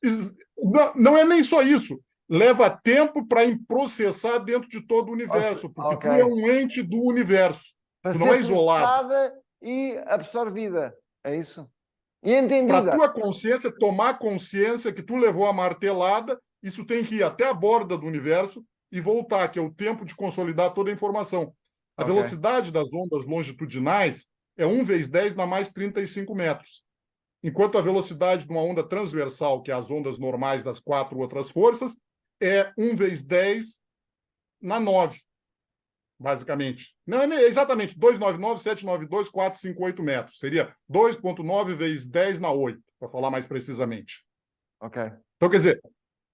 Não é nem só isso. Leva tempo para processar dentro de todo o universo, porque tu é um ente do universo. Para tu não é isolado. processada e absorvida. É isso? E entendida. Para tua consciência tomar consciência que tu levou a martelada, isso tem que ir até a borda do universo e voltar, que é o tempo de consolidar toda a informação. A velocidade das ondas longitudinais é 1 vezes 10 na mais 35 metros. Enquanto a velocidade de uma onda transversal, que é as ondas normais das 4 outras forças, é 1 vezes 10 na 9, basicamente. Não é exatamente 299, 792, 458 metros. Seria 2,9 vezes 10 na 8, para falar mais precisamente. Então, quer dizer,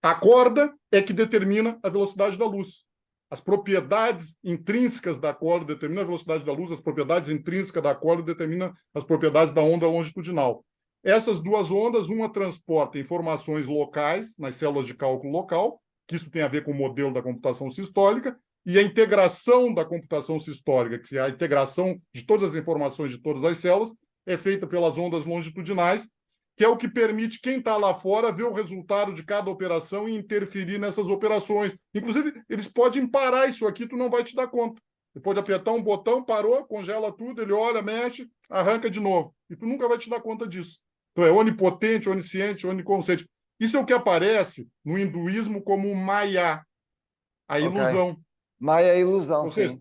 a corda é que determina a velocidade da luz. As propriedades intrínsecas da corda determinam a velocidade da luz, as propriedades intrínsecas da corda determinam as propriedades da onda longitudinal. Essas duas ondas, uma transporta informações locais, nas células de cálculo local, que isso tem a ver com o modelo da computação sistólica, e a integração da computação sistólica, que é a integração de todas as informações de todas as células, é feita pelas ondas longitudinais, que é o que permite quem está lá fora ver o resultado de cada operação e interferir nessas operações. Inclusive, eles podem parar isso aqui, tu não vai te dar conta. Você pode apertar um botão, parou, congela tudo, ele olha, mexe, arranca de novo. E tu nunca vai te dar conta disso. Então, é onipotente, onisciente, oniconsciente. Isso é o que aparece no hinduísmo como o Maya, a ilusão. Maya é a ilusão, ou seja,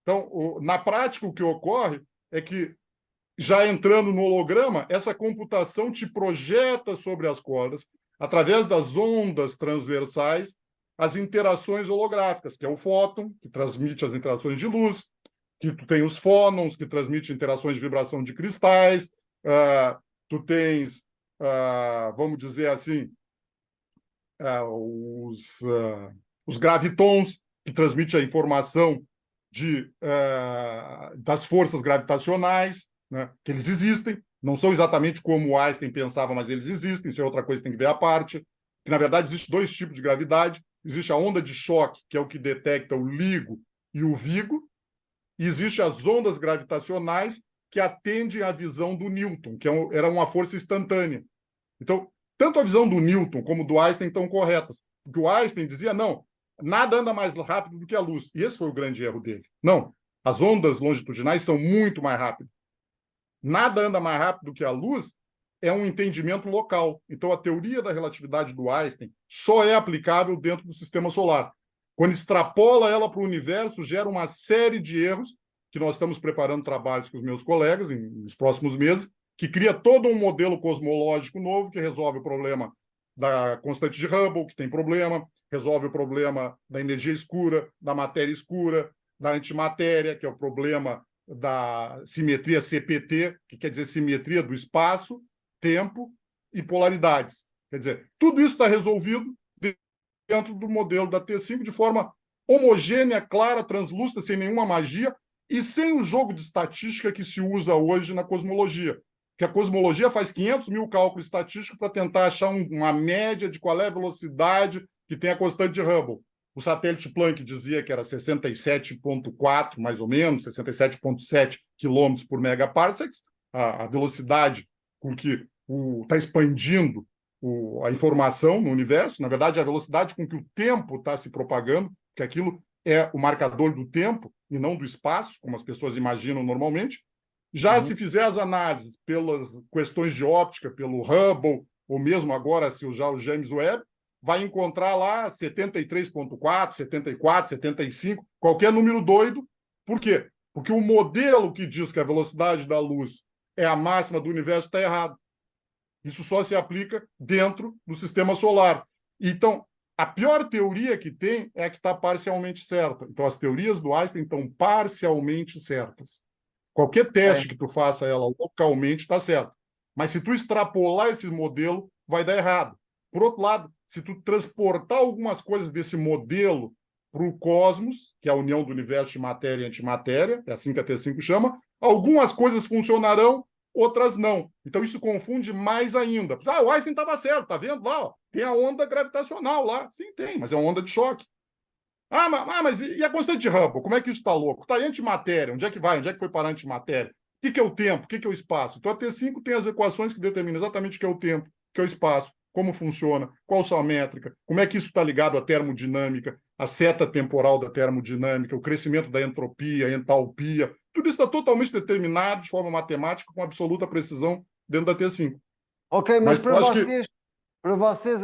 então, na prática, o que ocorre é que, já entrando no holograma, essa computação te projeta sobre as cordas, através das ondas transversais, as interações holográficas, que é o fóton, que transmite as interações de luz, que tu tem os fónons, que transmite interações de vibração de cristais, tu tens, vamos dizer assim, os gravitons, que transmite a informação das forças gravitacionais, né, que eles existem, não são exatamente como o Einstein pensava, mas eles existem, isso é outra coisa que tem que ver à parte, que, na verdade, existe 2 tipos de gravidade, existe a onda de choque, que é o que detecta o LIGO e o VIGO, e existe as ondas gravitacionais, que atendem à visão do Newton, que era uma força instantânea. Então, tanto a visão do Newton como do Einstein estão corretas. Porque o Einstein dizia, não, nada anda mais rápido do que a luz. E esse foi o grande erro dele. Não, as ondas longitudinais são muito mais rápidas. Nada anda mais rápido do que a luz é um entendimento local. Então, a teoria da relatividade do Einstein só é aplicável dentro do sistema solar. Quando extrapola ela para o universo, gera uma série de erros, que nós estamos preparando trabalhos com os meus colegas nos próximos meses, que cria todo um modelo cosmológico novo que resolve o problema da constante de Hubble, que tem problema, resolve o problema da energia escura, da matéria escura, da antimatéria, que é o problema da simetria CPT, que quer dizer simetria do espaço, tempo e polaridades. Quer dizer, tudo isso está resolvido dentro do modelo da T5 de forma homogênea, clara, translúcida, sem nenhuma magia e sem o jogo de estatística que se usa hoje na cosmologia. Que a cosmologia faz 500 mil cálculos estatísticos para tentar achar uma média de qual é a velocidade que tem a constante de Hubble. O satélite Planck dizia que era 67,4, mais ou menos, 67,7 quilômetros por megaparsecs, a velocidade com que está expandindo a informação no universo. Na verdade, a velocidade com que o tempo está se propagando, que aquilo é o marcador do tempo e não do espaço, como as pessoas imaginam normalmente. Já se fizer as análises pelas questões de óptica, pelo Hubble, ou mesmo agora se usar o James Webb, vai encontrar lá 73,4, 74, 75, qualquer número doido. Por quê? Porque o modelo que diz que a velocidade da luz é a máxima do universo está errado. Isso só se aplica dentro do sistema solar. Então, a pior teoria que tem é a que está parcialmente certa. Então, as teorias do Einstein estão parcialmente certas. Qualquer teste que tu faça ela localmente está certo. Mas se tu extrapolar esse modelo, vai dar errado. Por outro lado, se tu transportar algumas coisas desse modelo para o cosmos, que é a união do universo de matéria e antimatéria, é assim que a T5 chama, algumas coisas funcionarão, outras não. Então isso confunde mais ainda. O Einstein estava certo, tá vendo lá? Ó, tem a onda gravitacional lá. Sim, tem, mas é uma onda de choque. Mas e a constante de Hubble? Como é que isso está louco? Está em antimatéria. Onde é que vai? Onde é que foi parar a antimatéria? O que é o tempo? O que é o espaço? Então a T5 tem as equações que determinam exatamente o que é o tempo, o que é o espaço, como funciona, qual sua métrica, como é que isso está ligado à termodinâmica, à seta temporal da termodinâmica, o crescimento da entropia, entalpia. Tudo isso está totalmente determinado de forma matemática, com absoluta precisão dentro da T5. Ok, mas eu acho que para vocês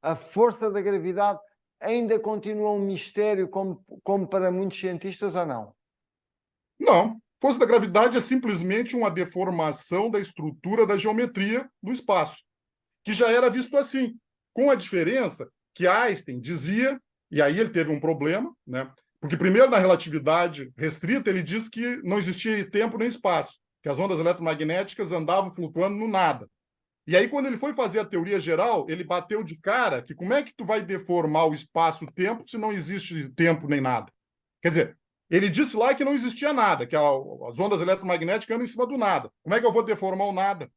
a força da gravidade ainda continua um mistério como para muitos cientistas ou não? não. Força da gravidade é simplesmente uma deformação da estrutura da geometria do espaço, que já era visto assim, com a diferença que Einstein dizia, e aí ele teve um problema, né? Porque primeiro na relatividade restrita ele diz que não existia tempo nem espaço, que as ondas eletromagnéticas andavam flutuando no nada. E aí quando ele foi fazer a teoria geral, ele bateu de cara que como é que tu vai deformar o espaço-tempo se não existe tempo nem nada? Quer dizer, ele disse lá que não existia nada, que as ondas eletromagnéticas andam em cima do nada. Como é que eu vou deformar o nada?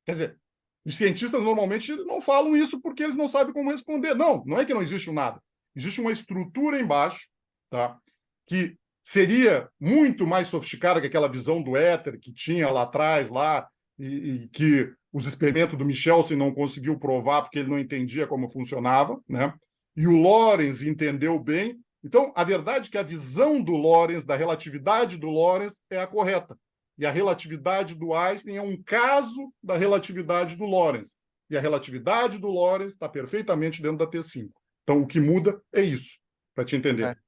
Quer dizer, os cientistas normalmente não falam isso porque eles não sabem como responder. Não, não é que não existe um nada. Existe uma estrutura embaixo, tá? Que seria muito mais sofisticada que aquela visão do éter que tinha lá atrás, lá, e que os experimentos do Michelson não conseguiu provar porque ele não entendia como funcionava, né? E o Lorentz entendeu bem. Então, a verdade é que a visão do Lorentz, da relatividade do Lorentz, é a correta. E a relatividade do Einstein é um caso da relatividade do Lorentz. E a relatividade do Lorentz está perfeitamente dentro da T5. Então, o que muda é isso, para te entender.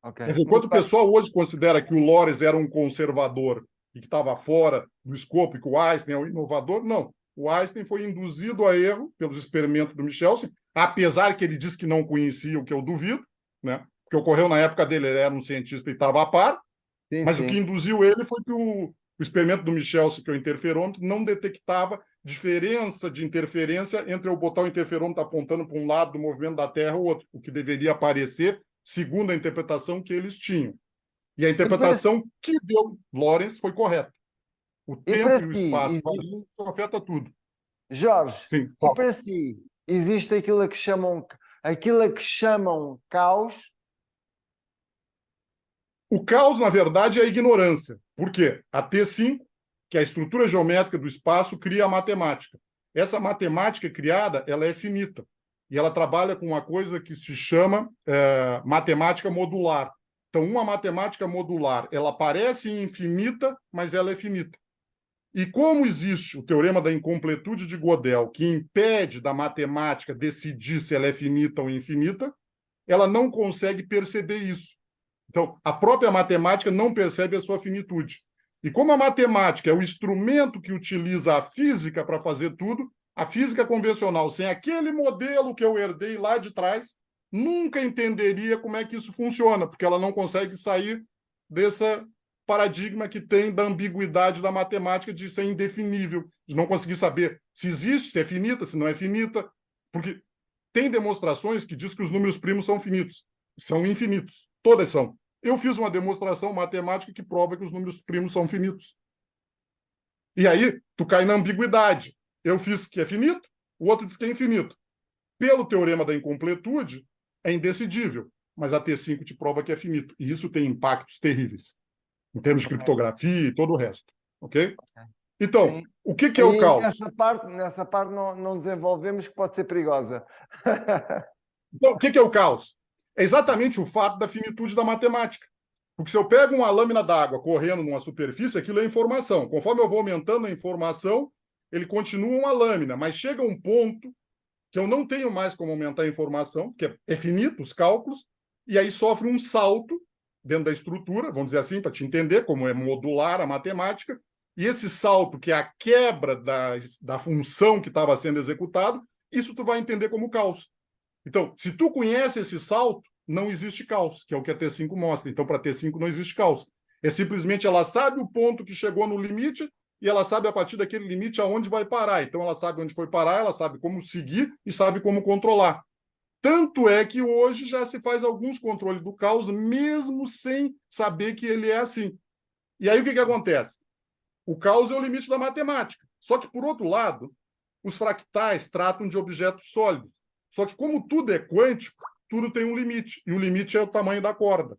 Okay. Quer dizer, enquanto o pessoal hoje considera que o Lorentz era um conservador e que estava fora do escopo e que o Einstein é um inovador, não. O Einstein foi induzido a erro pelos experimentos do Michelson, apesar que ele disse que não conhecia, o que eu duvido, né? O que ocorreu na época dele, ele era um cientista e estava a par, mas o que induziu ele foi que o experimento do Michelson, que é o interferômetro, não detectava diferença de interferência entre eu botar o interferômetro apontando para um lado do movimento da Terra ou outro, o que deveria aparecer segundo a interpretação que eles tinham. E a interpretação que deu Lorentz foi correta. O tempo e o espaço variam, isso afeta tudo. Jorge, Sim, e para si, existe aquilo a que chamam caos? O caos, na verdade, é a ignorância. Por quê? A T5, que é a estrutura geométrica do espaço, cria a matemática. essa matemática criada, ela é finita. E ela trabalha com uma coisa que se chama matemática modular. Então, uma matemática modular, ela parece infinita, mas ela é finita. E como existe o teorema da incompletude de Gödel, que impede da matemática decidir se ela é finita ou infinita, ela não consegue perceber isso. Então, a própria matemática não percebe a sua finitude. E como a matemática é o instrumento que utiliza a física para fazer tudo, a física convencional, sem aquele modelo que eu herdei lá de trás, nunca entenderia como é que isso funciona, porque ela não consegue sair desse paradigma que tem da ambiguidade da matemática de ser indefinível, de não conseguir saber se existe, se é finita, se não é finita, porque tem demonstrações que diz que os números primos são finitos, são infinitos, todas são. Eu fiz uma demonstração matemática que prova que os números primos são finitos. E aí, tu cai na ambiguidade. Eu fiz que é finito, o outro diz que é infinito. Pelo teorema da incompletude, é indecidível, mas a T5 te prova que é finito. E isso tem impactos terríveis, em termos de criptografia e todo o resto. Ok? Então, Sim. o que é o caos? Nessa parte não desenvolvemos, que pode ser perigosa. Então, o que é o caos? É exatamente o fato da finitude da matemática. Porque se eu pego uma lâmina d'água correndo numa superfície, aquilo é informação. Conforme eu vou aumentando a informação, ele continua uma lâmina, mas chega um ponto que eu não tenho mais como aumentar a informação, que é finito os cálculos, e aí sofre um salto dentro da estrutura, vamos dizer assim, para te entender como é modular a matemática, e esse salto, que é a quebra da função que estava sendo executado, isso tu vai entender como caos. Então, se tu conhece esse salto, não existe caos, que é o que a T5 mostra. Então, para a T5 não existe caos. É simplesmente ela sabe o ponto que chegou no limite e ela sabe a partir daquele limite aonde vai parar. Então, ela sabe onde foi parar, ela sabe como seguir e sabe como controlar. Tanto é que hoje já se faz alguns controles do caos, mesmo sem saber que ele é assim. E aí o que acontece? O caos é o limite da matemática. Só que, por outro lado, os fractais tratam de objetos sólidos. Só que, como tudo é quântico, tudo tem um limite, e o limite é o tamanho da corda.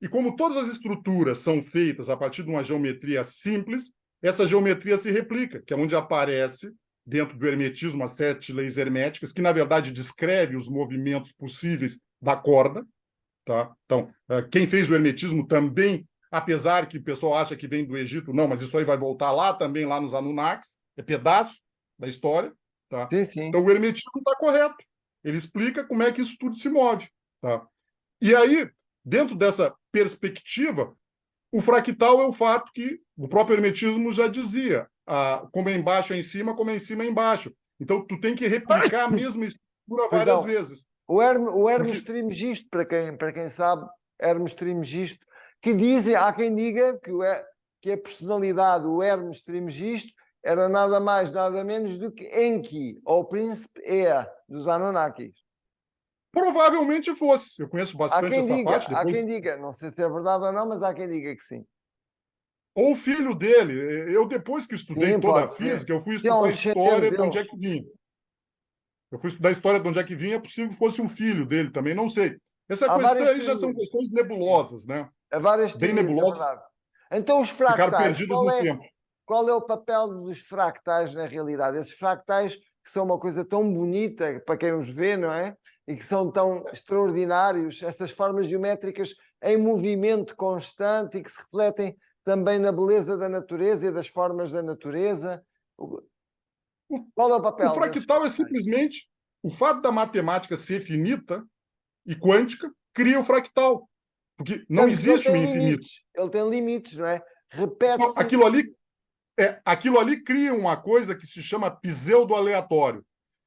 E como todas as estruturas são feitas a partir de uma geometria simples, essa geometria se replica, que é onde aparece, dentro do hermetismo, as 7 leis herméticas, que, na verdade, descreve os movimentos possíveis da corda. Tá? Então, quem fez o hermetismo também, apesar que o pessoal acha que vem do Egito, não, mas isso aí vai voltar lá também, lá nos Anunnakis, é pedaço da história. Tá? Sim, sim. Então, o hermetismo está correto. Ele explica como é que isso tudo se move. Tá? E aí, dentro dessa perspectiva, o fractal é o fato que o próprio hermetismo já dizia, como é embaixo é em cima, como é em cima é embaixo. Então, tu tem que replicar a mesma estrutura várias vezes. O Hermes Trismegisto, para quem sabe, Hermes Trismegisto, que dizem, há quem diga que a personalidade, o Hermes Trismegisto, era nada mais, nada menos do que Enki, ou príncipe Ea, dos Anunnakis. Provavelmente fosse. Eu conheço bastante essa parte. Há quem diga, não sei se é verdade ou não, mas há quem diga que sim. Ou o filho dele. Eu, depois que estudei Sim, toda a pode ser. física, eu fui Que é um estudar a história de onde deles. é que vinha. Eu fui estudar a história de onde é que vinha, é possível que fosse um filho dele também, não sei. Essa Há questão várias aí já são teorias. questões nebulosas, né? Há várias Bem teorias, é nebulosas, verdade. Então, os ficaram fractais, perdidas no tempo. qual é o papel dos fractais na realidade? Esses fractais que são uma coisa tão bonita para quem os vê, não é? E que são tão extraordinários, essas formas geométricas em movimento constante e que se refletem também na beleza da natureza e das formas da natureza. Qual é o O papel desses fractal é fractais? simplesmente o fato da matemática ser finita e quântica cria o fractal, porque não Tanto que ele existe o tem infinito. limites, não é? Então, Repete-se. aquilo ali cria uma coisa que se chama pseudo-aleatório.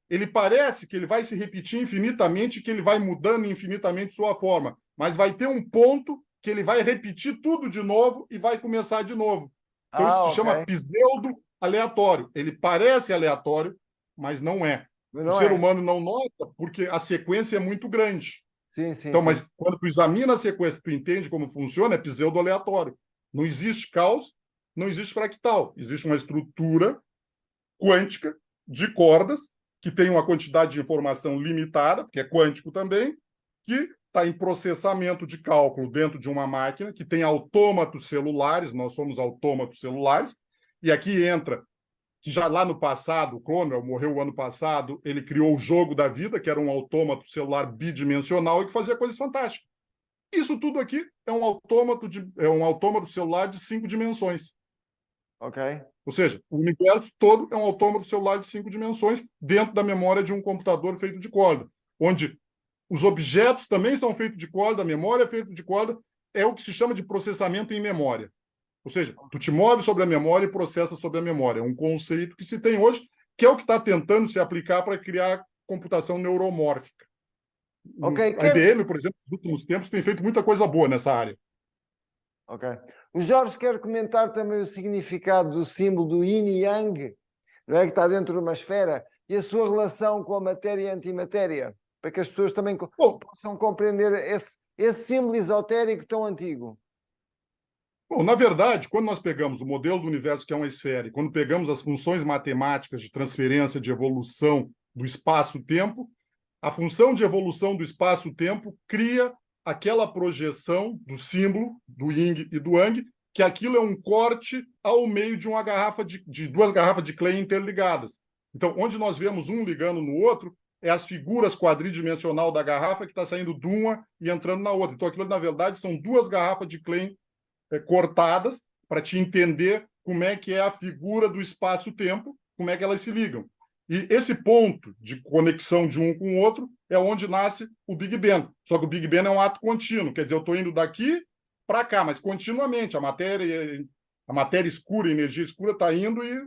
Ele parece que ele vai se repetir infinitamente, que ele vai mudando infinitamente sua forma, mas vai ter um ponto que ele vai repetir tudo de novo e vai começar de novo. Então isso se Ok. chama pseudo-aleatório. Ele parece aleatório, mas não é. O Não ser é? humano não nota porque a sequência é muito grande. Sim, sim, Então, sim. mas quando tu examina a sequência, tu entende como funciona, é pseudo-aleatório. Não existe caos, não existe fractal. Existe uma estrutura quântica de cordas que tem uma quantidade de informação limitada, que é quântico também, que está em processamento de cálculo dentro de uma máquina que tem autômatos celulares, nós somos autômatos celulares, e aqui entra que já lá no passado, o Cromwell morreu o ano passado, ele criou o Jogo da Vida, que era um autômato celular bidimensional e que fazia coisas fantásticas. Isso tudo aqui é um autômato celular de 5 dimensões. Ok. Ou seja, o universo todo é um autômato celular de 5 dimensões dentro da memória de um computador feito de corda, onde os objetos também são feitos de corda, a memória é feita de corda, é o que se chama de processamento em memória. Ou seja, tu te move sobre a memória e processa sobre a memória. É um conceito que se tem hoje, que é o que está tentando se aplicar para criar computação neuromórfica. Ok, A IBM, por exemplo, nos últimos tempos, tem feito muita coisa boa nessa área. ok. O Jorge quer comentar também o significado do símbolo do yin e yang, não é? Que está dentro de uma esfera, e a sua relação com a matéria e a antimatéria, para que as pessoas também possam compreender esse símbolo esotérico tão antigo. Bom, na verdade, quando nós pegamos o modelo do universo, que é uma esfera, e quando pegamos as funções matemáticas de transferência, de evolução do espaço-tempo, a função de evolução do espaço-tempo cria aquela projeção do símbolo, do yin e do yang, que aquilo é um corte ao meio de uma garrafa de duas garrafas de Klein interligadas. Então, onde nós vemos um ligando no outro, é as figuras quadridimensional da garrafa que está saindo de uma e entrando na outra. Então, aquilo, na verdade, são duas garrafas de Klein cortadas para te entender como é que é a figura do espaço-tempo, como é que elas se ligam. E esse ponto de conexão de um com o outro é onde nasce o Big Bang. Só que o Big Bang é um ato contínuo, quer dizer, eu estou indo daqui para cá, mas continuamente. A matéria escura, a energia escura está indo e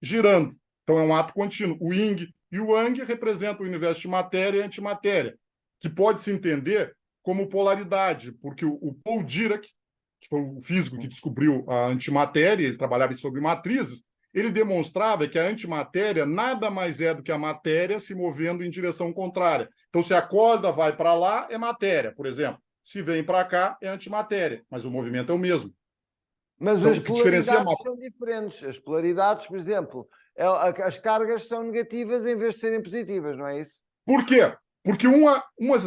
girando. Então é um ato contínuo. O Yin e o Yang representam o universo de matéria e antimatéria, que pode se entender como polaridade, porque o Paul Dirac, que foi o físico que descobriu a antimatéria, ele trabalhava sobre matrizes, ele demonstrava que a antimatéria nada mais é do que a matéria se movendo em direção contrária. Então, se a corda vai para lá, é matéria, por exemplo. Se vem para cá, é antimatéria, mas o movimento é o mesmo. Mas Então, as o que diferencia polaridades são diferentes. As polaridades, por exemplo, as cargas são negativas em vez de serem positivas, não é isso? Por quê? Porque uma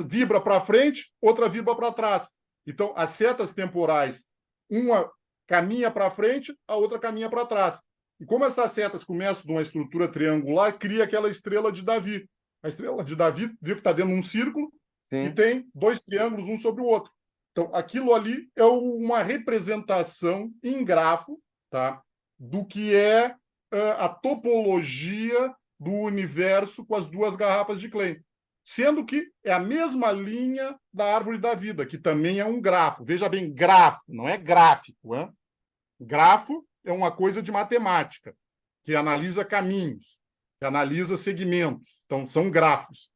vibra para frente, outra vibra para trás. Então, as setas temporais, uma caminha para frente, a outra caminha para trás. E como essas setas começam de uma estrutura triangular, cria aquela estrela de Davi. A estrela de Davi, viu que está dentro de um círculo e Sim. tem dois triângulos um sobre o outro. Então, aquilo ali é uma representação em grafo, tá, do que é a topologia do universo com as duas garrafas de Klein. Sendo que é a mesma linha da árvore da vida, que também é um grafo. Veja bem, grafo, não é gráfico. Hein? Grafo é uma coisa de matemática, que analisa caminhos, que analisa segmentos. Então, são grafos.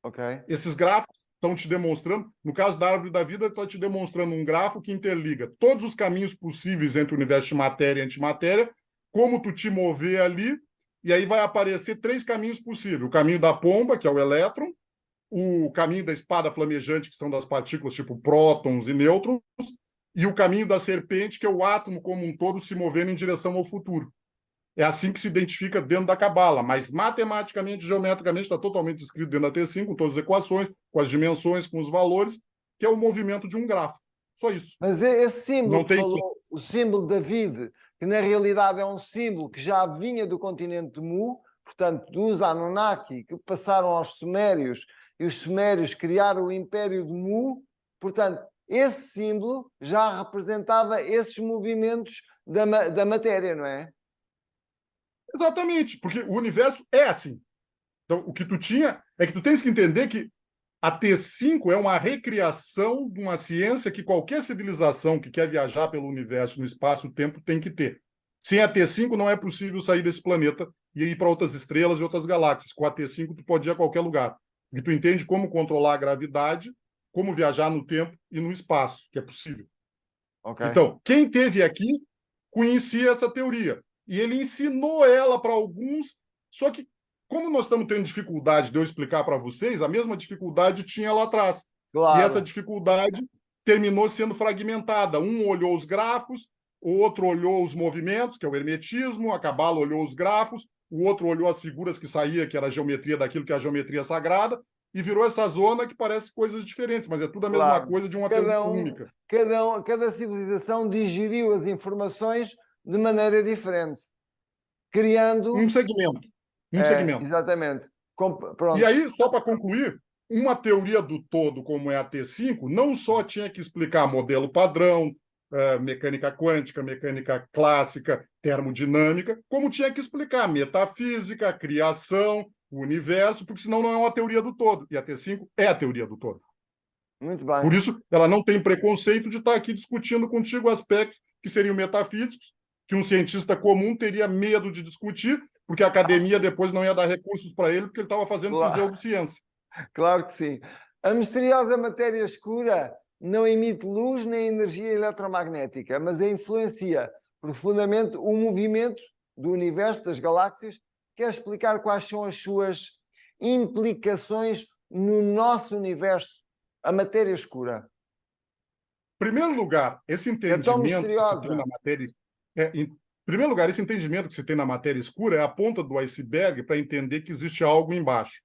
Ok. Esses grafos estão te demonstrando, no caso da árvore da vida, está te demonstrando um grafo que interliga todos os caminhos possíveis entre o universo de matéria e antimatéria, como tu te mover ali, e aí vai aparecer três caminhos possíveis. O caminho da pomba, que é o elétron, o caminho da espada flamejante, que são das partículas tipo prótons e nêutrons, e o caminho da serpente, que é o átomo como um todo se movendo em direção ao futuro. É assim que se identifica dentro da Cabala, mas matematicamente, geometricamente, está totalmente descrito dentro da T5, com todas as equações, com as dimensões, com os valores, que é o movimento de um grafo. Só isso. Mas esse símbolo Não que tem... falou, o símbolo de David, que na realidade é um símbolo que já vinha do continente de Mu, portanto, dos Anunnaki, que passaram aos Sumérios, e os Sumérios criaram o Império de Mu, portanto, esse símbolo já representava esses movimentos da matéria, não é? Exatamente, porque o universo é assim. Então, o que tu tinha é que tu tens que entender que a T5 é uma recriação de uma ciência que qualquer civilização que quer viajar pelo universo, no espaço-tempo, tem que ter. Sem a T5 não é possível sair desse planeta e ir para outras estrelas e outras galáxias. Com a T5 tu pode ir a qualquer lugar. E tu entende como controlar a gravidade, como viajar no tempo e no espaço, que é possível. Ok. Então, quem teve aqui conhecia essa teoria. E ele ensinou ela para alguns, só que como nós estamos tendo dificuldade de eu explicar para vocês, a mesma dificuldade tinha lá atrás. E essa Claro. dificuldade terminou sendo fragmentada. Um olhou os grafos, o outro olhou os movimentos, que é o hermetismo, a Cabala olhou os grafos, o outro olhou as figuras que saía, que era a geometria daquilo que é a geometria sagrada, e virou essa zona que parece coisas diferentes, mas é tudo a mesma Claro. coisa de uma teoria única. Cada civilização digeriu as informações de maneira diferente. criando... Um segmento. Um segmento. Exatamente. Pronto. E aí, só para concluir, uma teoria do todo, como é a T5, não só tinha que explicar modelo padrão, mecânica quântica, mecânica clássica, termodinâmica, como tinha que explicar metafísica, criação, o universo, porque senão não é uma teoria do todo. E a T5 é a teoria do todo. Muito bem. Por isso, ela não tem preconceito de estar aqui discutindo contigo aspectos que seriam metafísicos, que um cientista comum teria medo de discutir, porque a academia depois não ia dar recursos para ele, porque ele estava fazendo pseudociência. Claro que sim. A misteriosa matéria escura não emite luz nem energia eletromagnética, mas influencia profundamente o movimento do universo, das galáxias. Quer explicar quais são as suas implicações no nosso universo, a matéria escura? Em primeiro lugar, esse entendimento que se tem na matéria... em primeiro lugar, esse entendimento que se tem na matéria escura é a ponta do iceberg para entender que existe algo embaixo.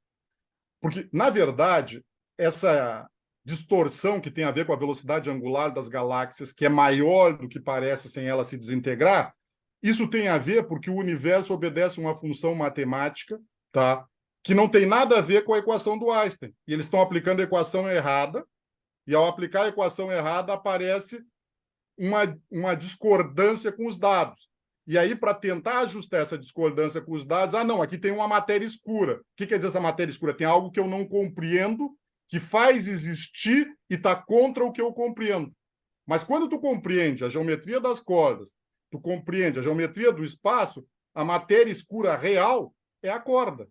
Porque, na verdade, essa distorção que tem a ver com a velocidade angular das galáxias, que é maior do que parece sem ela se desintegrar, isso tem a ver porque o universo obedece uma função matemática, tá? Que não tem nada a ver com a equação do Einstein. E eles estão aplicando a equação errada, e ao aplicar a equação errada aparece uma discordância com os dados. E aí, para tentar ajustar essa discordância com os dados, não, aqui tem uma matéria escura. O que quer dizer essa matéria escura? Tem algo que eu não compreendo, que faz existir e está contra o que eu compreendo. Mas quando tu compreende a geometria das cordas, tu compreende a geometria do espaço, a matéria escura real é a corda.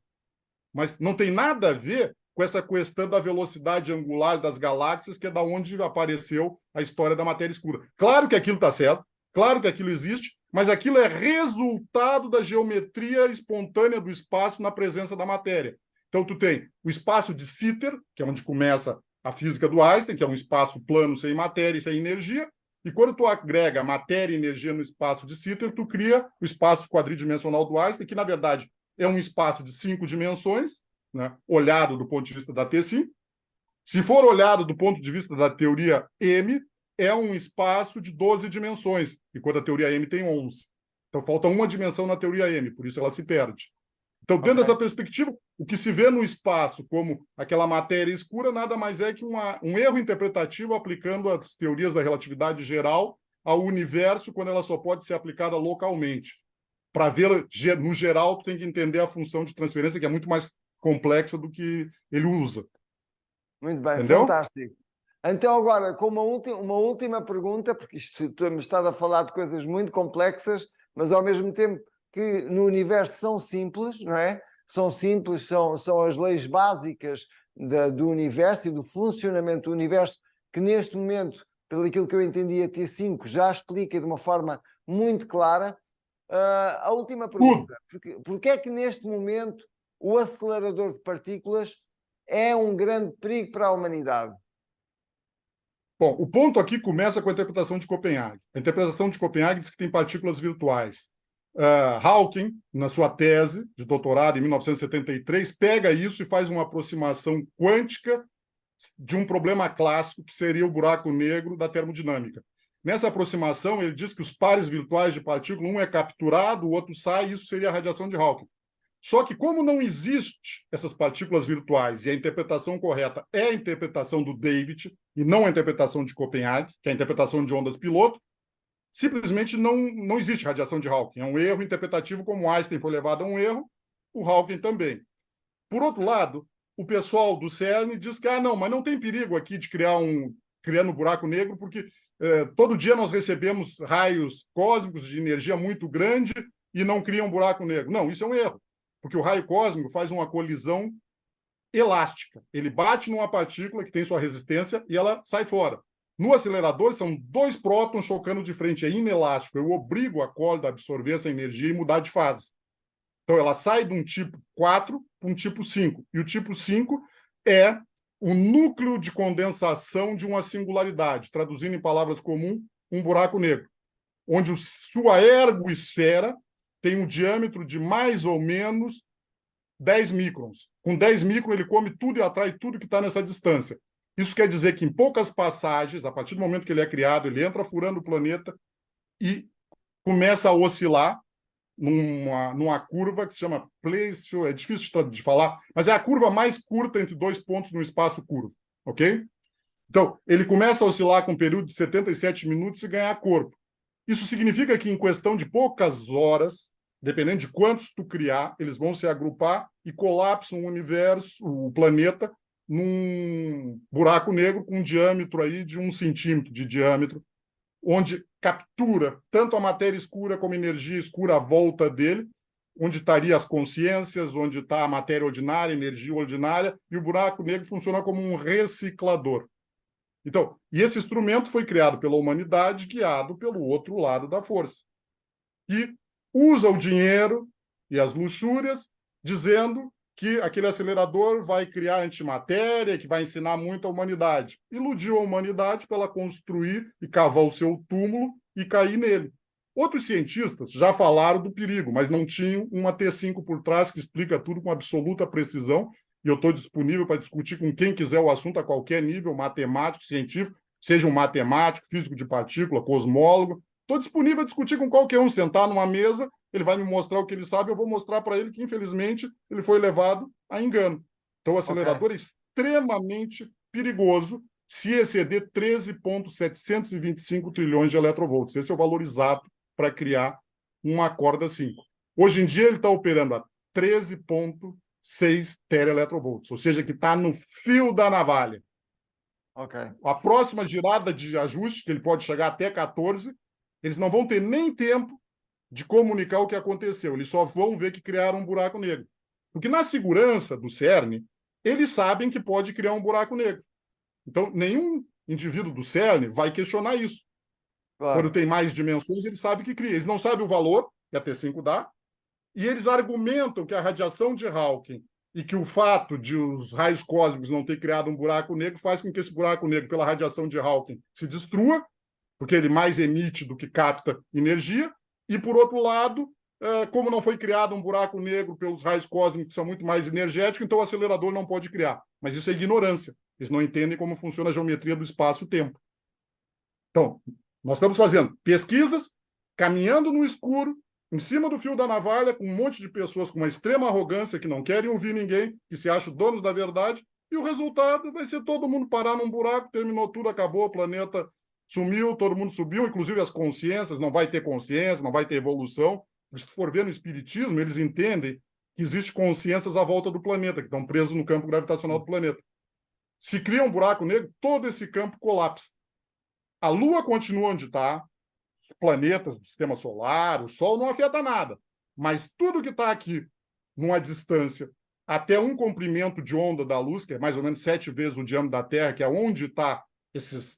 Mas não tem nada a ver com essa questão da velocidade angular das galáxias, que é da onde apareceu a história da matéria escura. Claro que aquilo está certo, claro que aquilo existe, mas aquilo é resultado da geometria espontânea do espaço na presença da matéria. Então, tu tem o espaço de Sitter, que é onde começa a física do Einstein, que é um espaço plano sem matéria e sem energia, e quando tu agrega matéria e energia no espaço de Sitter, tu cria o espaço quadridimensional do Einstein, que, na verdade, é um espaço de 5 dimensões, né, olhado do ponto de vista da T5. Se for olhado do ponto de vista da teoria M, é um espaço de 12 dimensões, enquanto a teoria M tem 11. Então, falta uma dimensão na teoria M, por isso ela se perde. Então, dentro dessa perspectiva, o que se vê no espaço como aquela matéria escura nada mais é que um erro interpretativo aplicando as teorias da relatividade geral ao universo, quando ela só pode ser aplicada localmente. Para ver no geral, tu tem que entender a função de transferência, que é muito mais complexa do que ele usa. Muito bem, entendeu? Fantástico. Então, agora, com uma última pergunta, porque isto temos estado a falar de coisas muito complexas, mas ao mesmo tempo que no universo são simples, não é? São simples, são as leis básicas do universo e do funcionamento do universo, que neste momento, pelo aquilo que eu entendi, a T5 já explica de uma forma muito clara. A última pergunta, porque é que neste momento o acelerador de partículas é um grande perigo para a humanidade? Bom, o ponto aqui começa com a interpretação de Copenhague. A interpretação de Copenhague diz que tem partículas virtuais. Hawking, na sua tese de doutorado em 1973, pega isso e faz uma aproximação quântica de um problema clássico que seria o buraco negro da termodinâmica. Nessa aproximação, ele diz que os pares virtuais de partícula, um é capturado, o outro sai, e isso seria a radiação de Hawking. Só que, como não existe essas partículas virtuais e a interpretação correta é a interpretação do David e não a interpretação de Copenhague, que é a interpretação de ondas piloto, simplesmente não existe radiação de Hawking. É um erro interpretativo, como Einstein foi levado a um erro, o Hawking também. Por outro lado, o pessoal do CERN diz que não, mas não tem perigo aqui de criando um buraco negro, porque todo dia nós recebemos raios cósmicos de energia muito grande e não cria um buraco negro. Não, isso é um erro, porque o raio cósmico faz uma colisão elástica. Ele bate numa partícula que tem sua resistência e ela sai fora. No acelerador, são 2 prótons chocando de frente, é inelástico. Eu obrigo a corda a absorver essa energia e mudar de fase. Então, ela sai de um tipo 4 para um tipo 5. E o tipo 5 é o núcleo de condensação de uma singularidade, traduzindo em palavras comuns, um buraco negro, onde sua ergoesfera tem um diâmetro de mais ou menos 10 microns. Com 10 microns, ele come tudo e atrai tudo que está nessa distância. Isso quer dizer que, em poucas passagens, a partir do momento que ele é criado, ele entra furando o planeta e começa a oscilar, numa curva que se chama Pleyel, é difícil de falar, mas é a curva mais curta entre dois pontos no espaço curvo, ok? Então, ele começa a oscilar com um período de 77 minutos e ganhar corpo. Isso significa que em questão de poucas horas, dependendo de quantos tu criar, eles vão se agrupar e colapsam o universo, o planeta, num buraco negro com um diâmetro aí de 1 centímetro de diâmetro, onde captura tanto a matéria escura como a energia escura à volta dele, onde estariam as consciências, onde está a matéria ordinária, a energia ordinária, e o buraco negro funciona como um reciclador. Então, e esse instrumento foi criado pela humanidade, guiado pelo outro lado da força. E usa o dinheiro e as luxúrias, dizendo que aquele acelerador vai criar antimatéria, que vai ensinar muito a humanidade. Iludiu a humanidade para ela construir e cavar o seu túmulo e cair nele. Outros cientistas já falaram do perigo, mas não tinham uma T5 por trás que explica tudo com absoluta precisão, e eu estou disponível para discutir com quem quiser o assunto a qualquer nível, matemático, científico, seja um matemático, físico de partícula, cosmólogo. Estou disponível a discutir com qualquer um, sentar numa mesa, ele vai me mostrar o que ele sabe, eu vou mostrar para ele que, infelizmente, ele foi levado a engano. Então, o acelerador é extremamente perigoso se exceder 13,725 trilhões de eletrovolts. Esse é o valor exato para criar uma corda 5. Hoje em dia, ele está operando a 13,6 teraeletrovolts, ou seja, que está no fio da navalha. A próxima girada de ajuste, que ele pode chegar até 14, eles não vão ter nem tempo de comunicar o que aconteceu. Eles só vão ver que criaram um buraco negro. Porque na segurança do CERN, eles sabem que pode criar um buraco negro. Então, nenhum indivíduo do CERN vai questionar isso. Claro. Quando tem mais dimensões, eles sabem que cria. Eles não sabem o valor que a T5 dá, e eles argumentam que a radiação de Hawking e que o fato de os raios cósmicos não ter criado um buraco negro faz com que esse buraco negro, pela radiação de Hawking, se destrua, porque ele mais emite do que capta energia, e, por outro lado, como não foi criado um buraco negro pelos raios cósmicos, que são muito mais energéticos, então o acelerador não pode criar. Mas isso é ignorância. Eles não entendem como funciona a geometria do espaço-tempo. Então, nós estamos fazendo pesquisas, caminhando no escuro, em cima do fio da navalha, com um monte de pessoas com uma extrema arrogância, que não querem ouvir ninguém, que se acham donos da verdade, e o resultado vai ser todo mundo parar num buraco, terminou tudo, acabou, o planeta sumiu, todo mundo subiu, inclusive as consciências, não vai ter consciência, não vai ter evolução. Se for ver no espiritismo, eles entendem que existe consciências à volta do planeta, que estão presos no campo gravitacional do planeta. Se cria um buraco negro, todo esse campo colapsa. A Lua continua onde está, os planetas do sistema solar, o Sol não afeta nada, mas tudo que está aqui, numa distância, até um comprimento de onda da luz, que é mais ou menos 7 vezes o diâmetro da Terra, que é onde está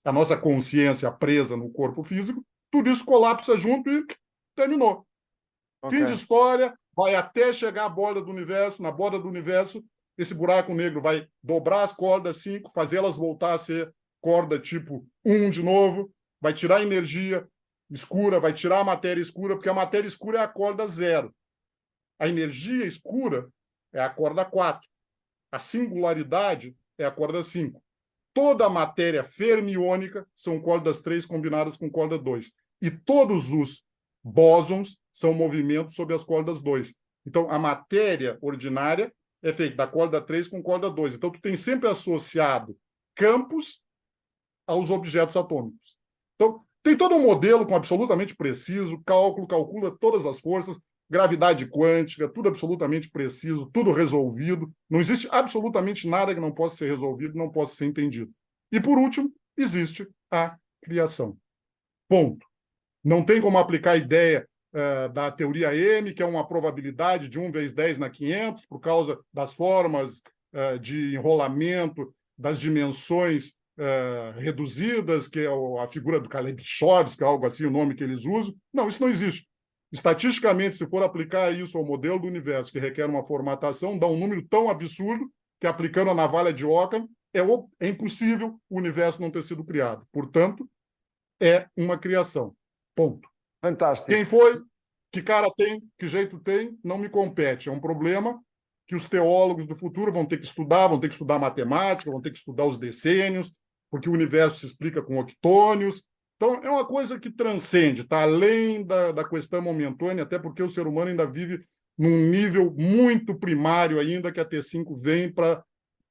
a nossa consciência presa no corpo físico, tudo isso colapsa junto e terminou. Fim de história, vai até chegar à borda do universo. Na borda do universo, esse buraco negro vai dobrar as cordas 5, fazê-las voltar a ser corda tipo 1 de novo, vai tirar a energia escura, vai tirar a matéria escura, porque a matéria escura é a corda 0. A energia escura é a corda 4. A singularidade é a corda 5. Toda a matéria fermiônica são cordas 3 combinadas com corda 2. E todos os bósons são movimentos sobre as cordas 2. Então, a matéria ordinária é feita da corda 3 com corda 2. Então, tu tem sempre associado campos aos objetos atômicos. Então, tem todo um modelo com absolutamente preciso, calcula todas as forças, gravidade quântica, tudo absolutamente preciso, tudo resolvido. Não existe absolutamente nada que não possa ser resolvido, não possa ser entendido. E, por último, existe a criação. Ponto. Não tem como aplicar a ideia da teoria M, que é uma probabilidade de 1 vezes 10 na 500, por causa das formas de enrolamento, das dimensões reduzidas, que é a figura do Kaleb-Shortsky, algo assim, o nome que eles usam. Não, isso não existe. Estatisticamente, se for aplicar isso ao modelo do universo, que requer uma formatação, dá um número tão absurdo que, aplicando a navalha de Occam, é impossível o universo não ter sido criado. Portanto, é uma criação. Ponto. Fantástico. Quem foi, que cara tem, que jeito tem, não me compete. É um problema que os teólogos do futuro vão ter que estudar matemática, vão ter que estudar os decênios, porque o universo se explica com octônios, Então, é uma coisa que transcende, está além da questão momentânea, até porque o ser humano ainda vive num nível muito primário ainda, que a T5 vem para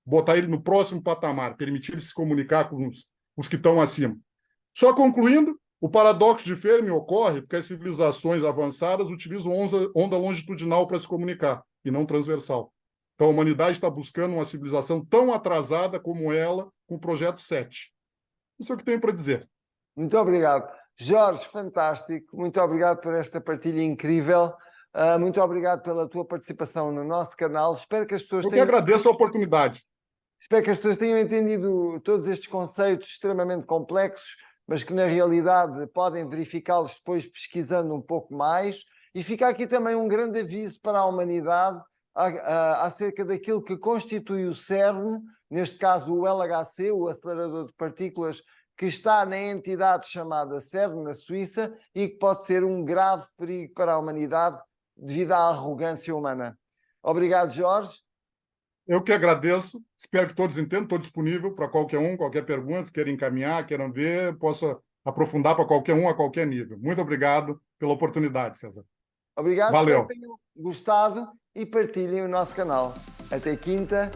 botar ele no próximo patamar, permitir ele se comunicar com os que estão acima. Só concluindo, o paradoxo de Fermi ocorre porque as civilizações avançadas utilizam onda longitudinal para se comunicar, e não transversal. Então, a humanidade está buscando uma civilização tão atrasada como ela, com o projeto 7. Isso é o que tenho para dizer. Muito obrigado. Jorge, fantástico. Muito obrigado por esta partilha incrível. Muito obrigado pela tua participação no nosso canal. Espero que as pessoas Eu que agradeço a oportunidade. Espero que as pessoas tenham entendido todos estes conceitos extremamente complexos, mas que na realidade podem verificá-los depois pesquisando um pouco mais. E fica aqui também um grande aviso para a humanidade acerca daquilo que constitui o CERN, neste caso o LHC, o acelerador de partículas, que está na entidade chamada CERN, na Suíça, e que pode ser um grave perigo para a humanidade devido à arrogância humana. Obrigado, Jorge. Eu que agradeço, espero que todos entendam, estou disponível para qualquer pergunta, se querem encaminhar, queiram ver, posso aprofundar para qualquer um a qualquer nível. Muito obrigado pela oportunidade, César. Obrigado, Valeu. espero que tenham gostado e partilhem o nosso canal. Até quinta.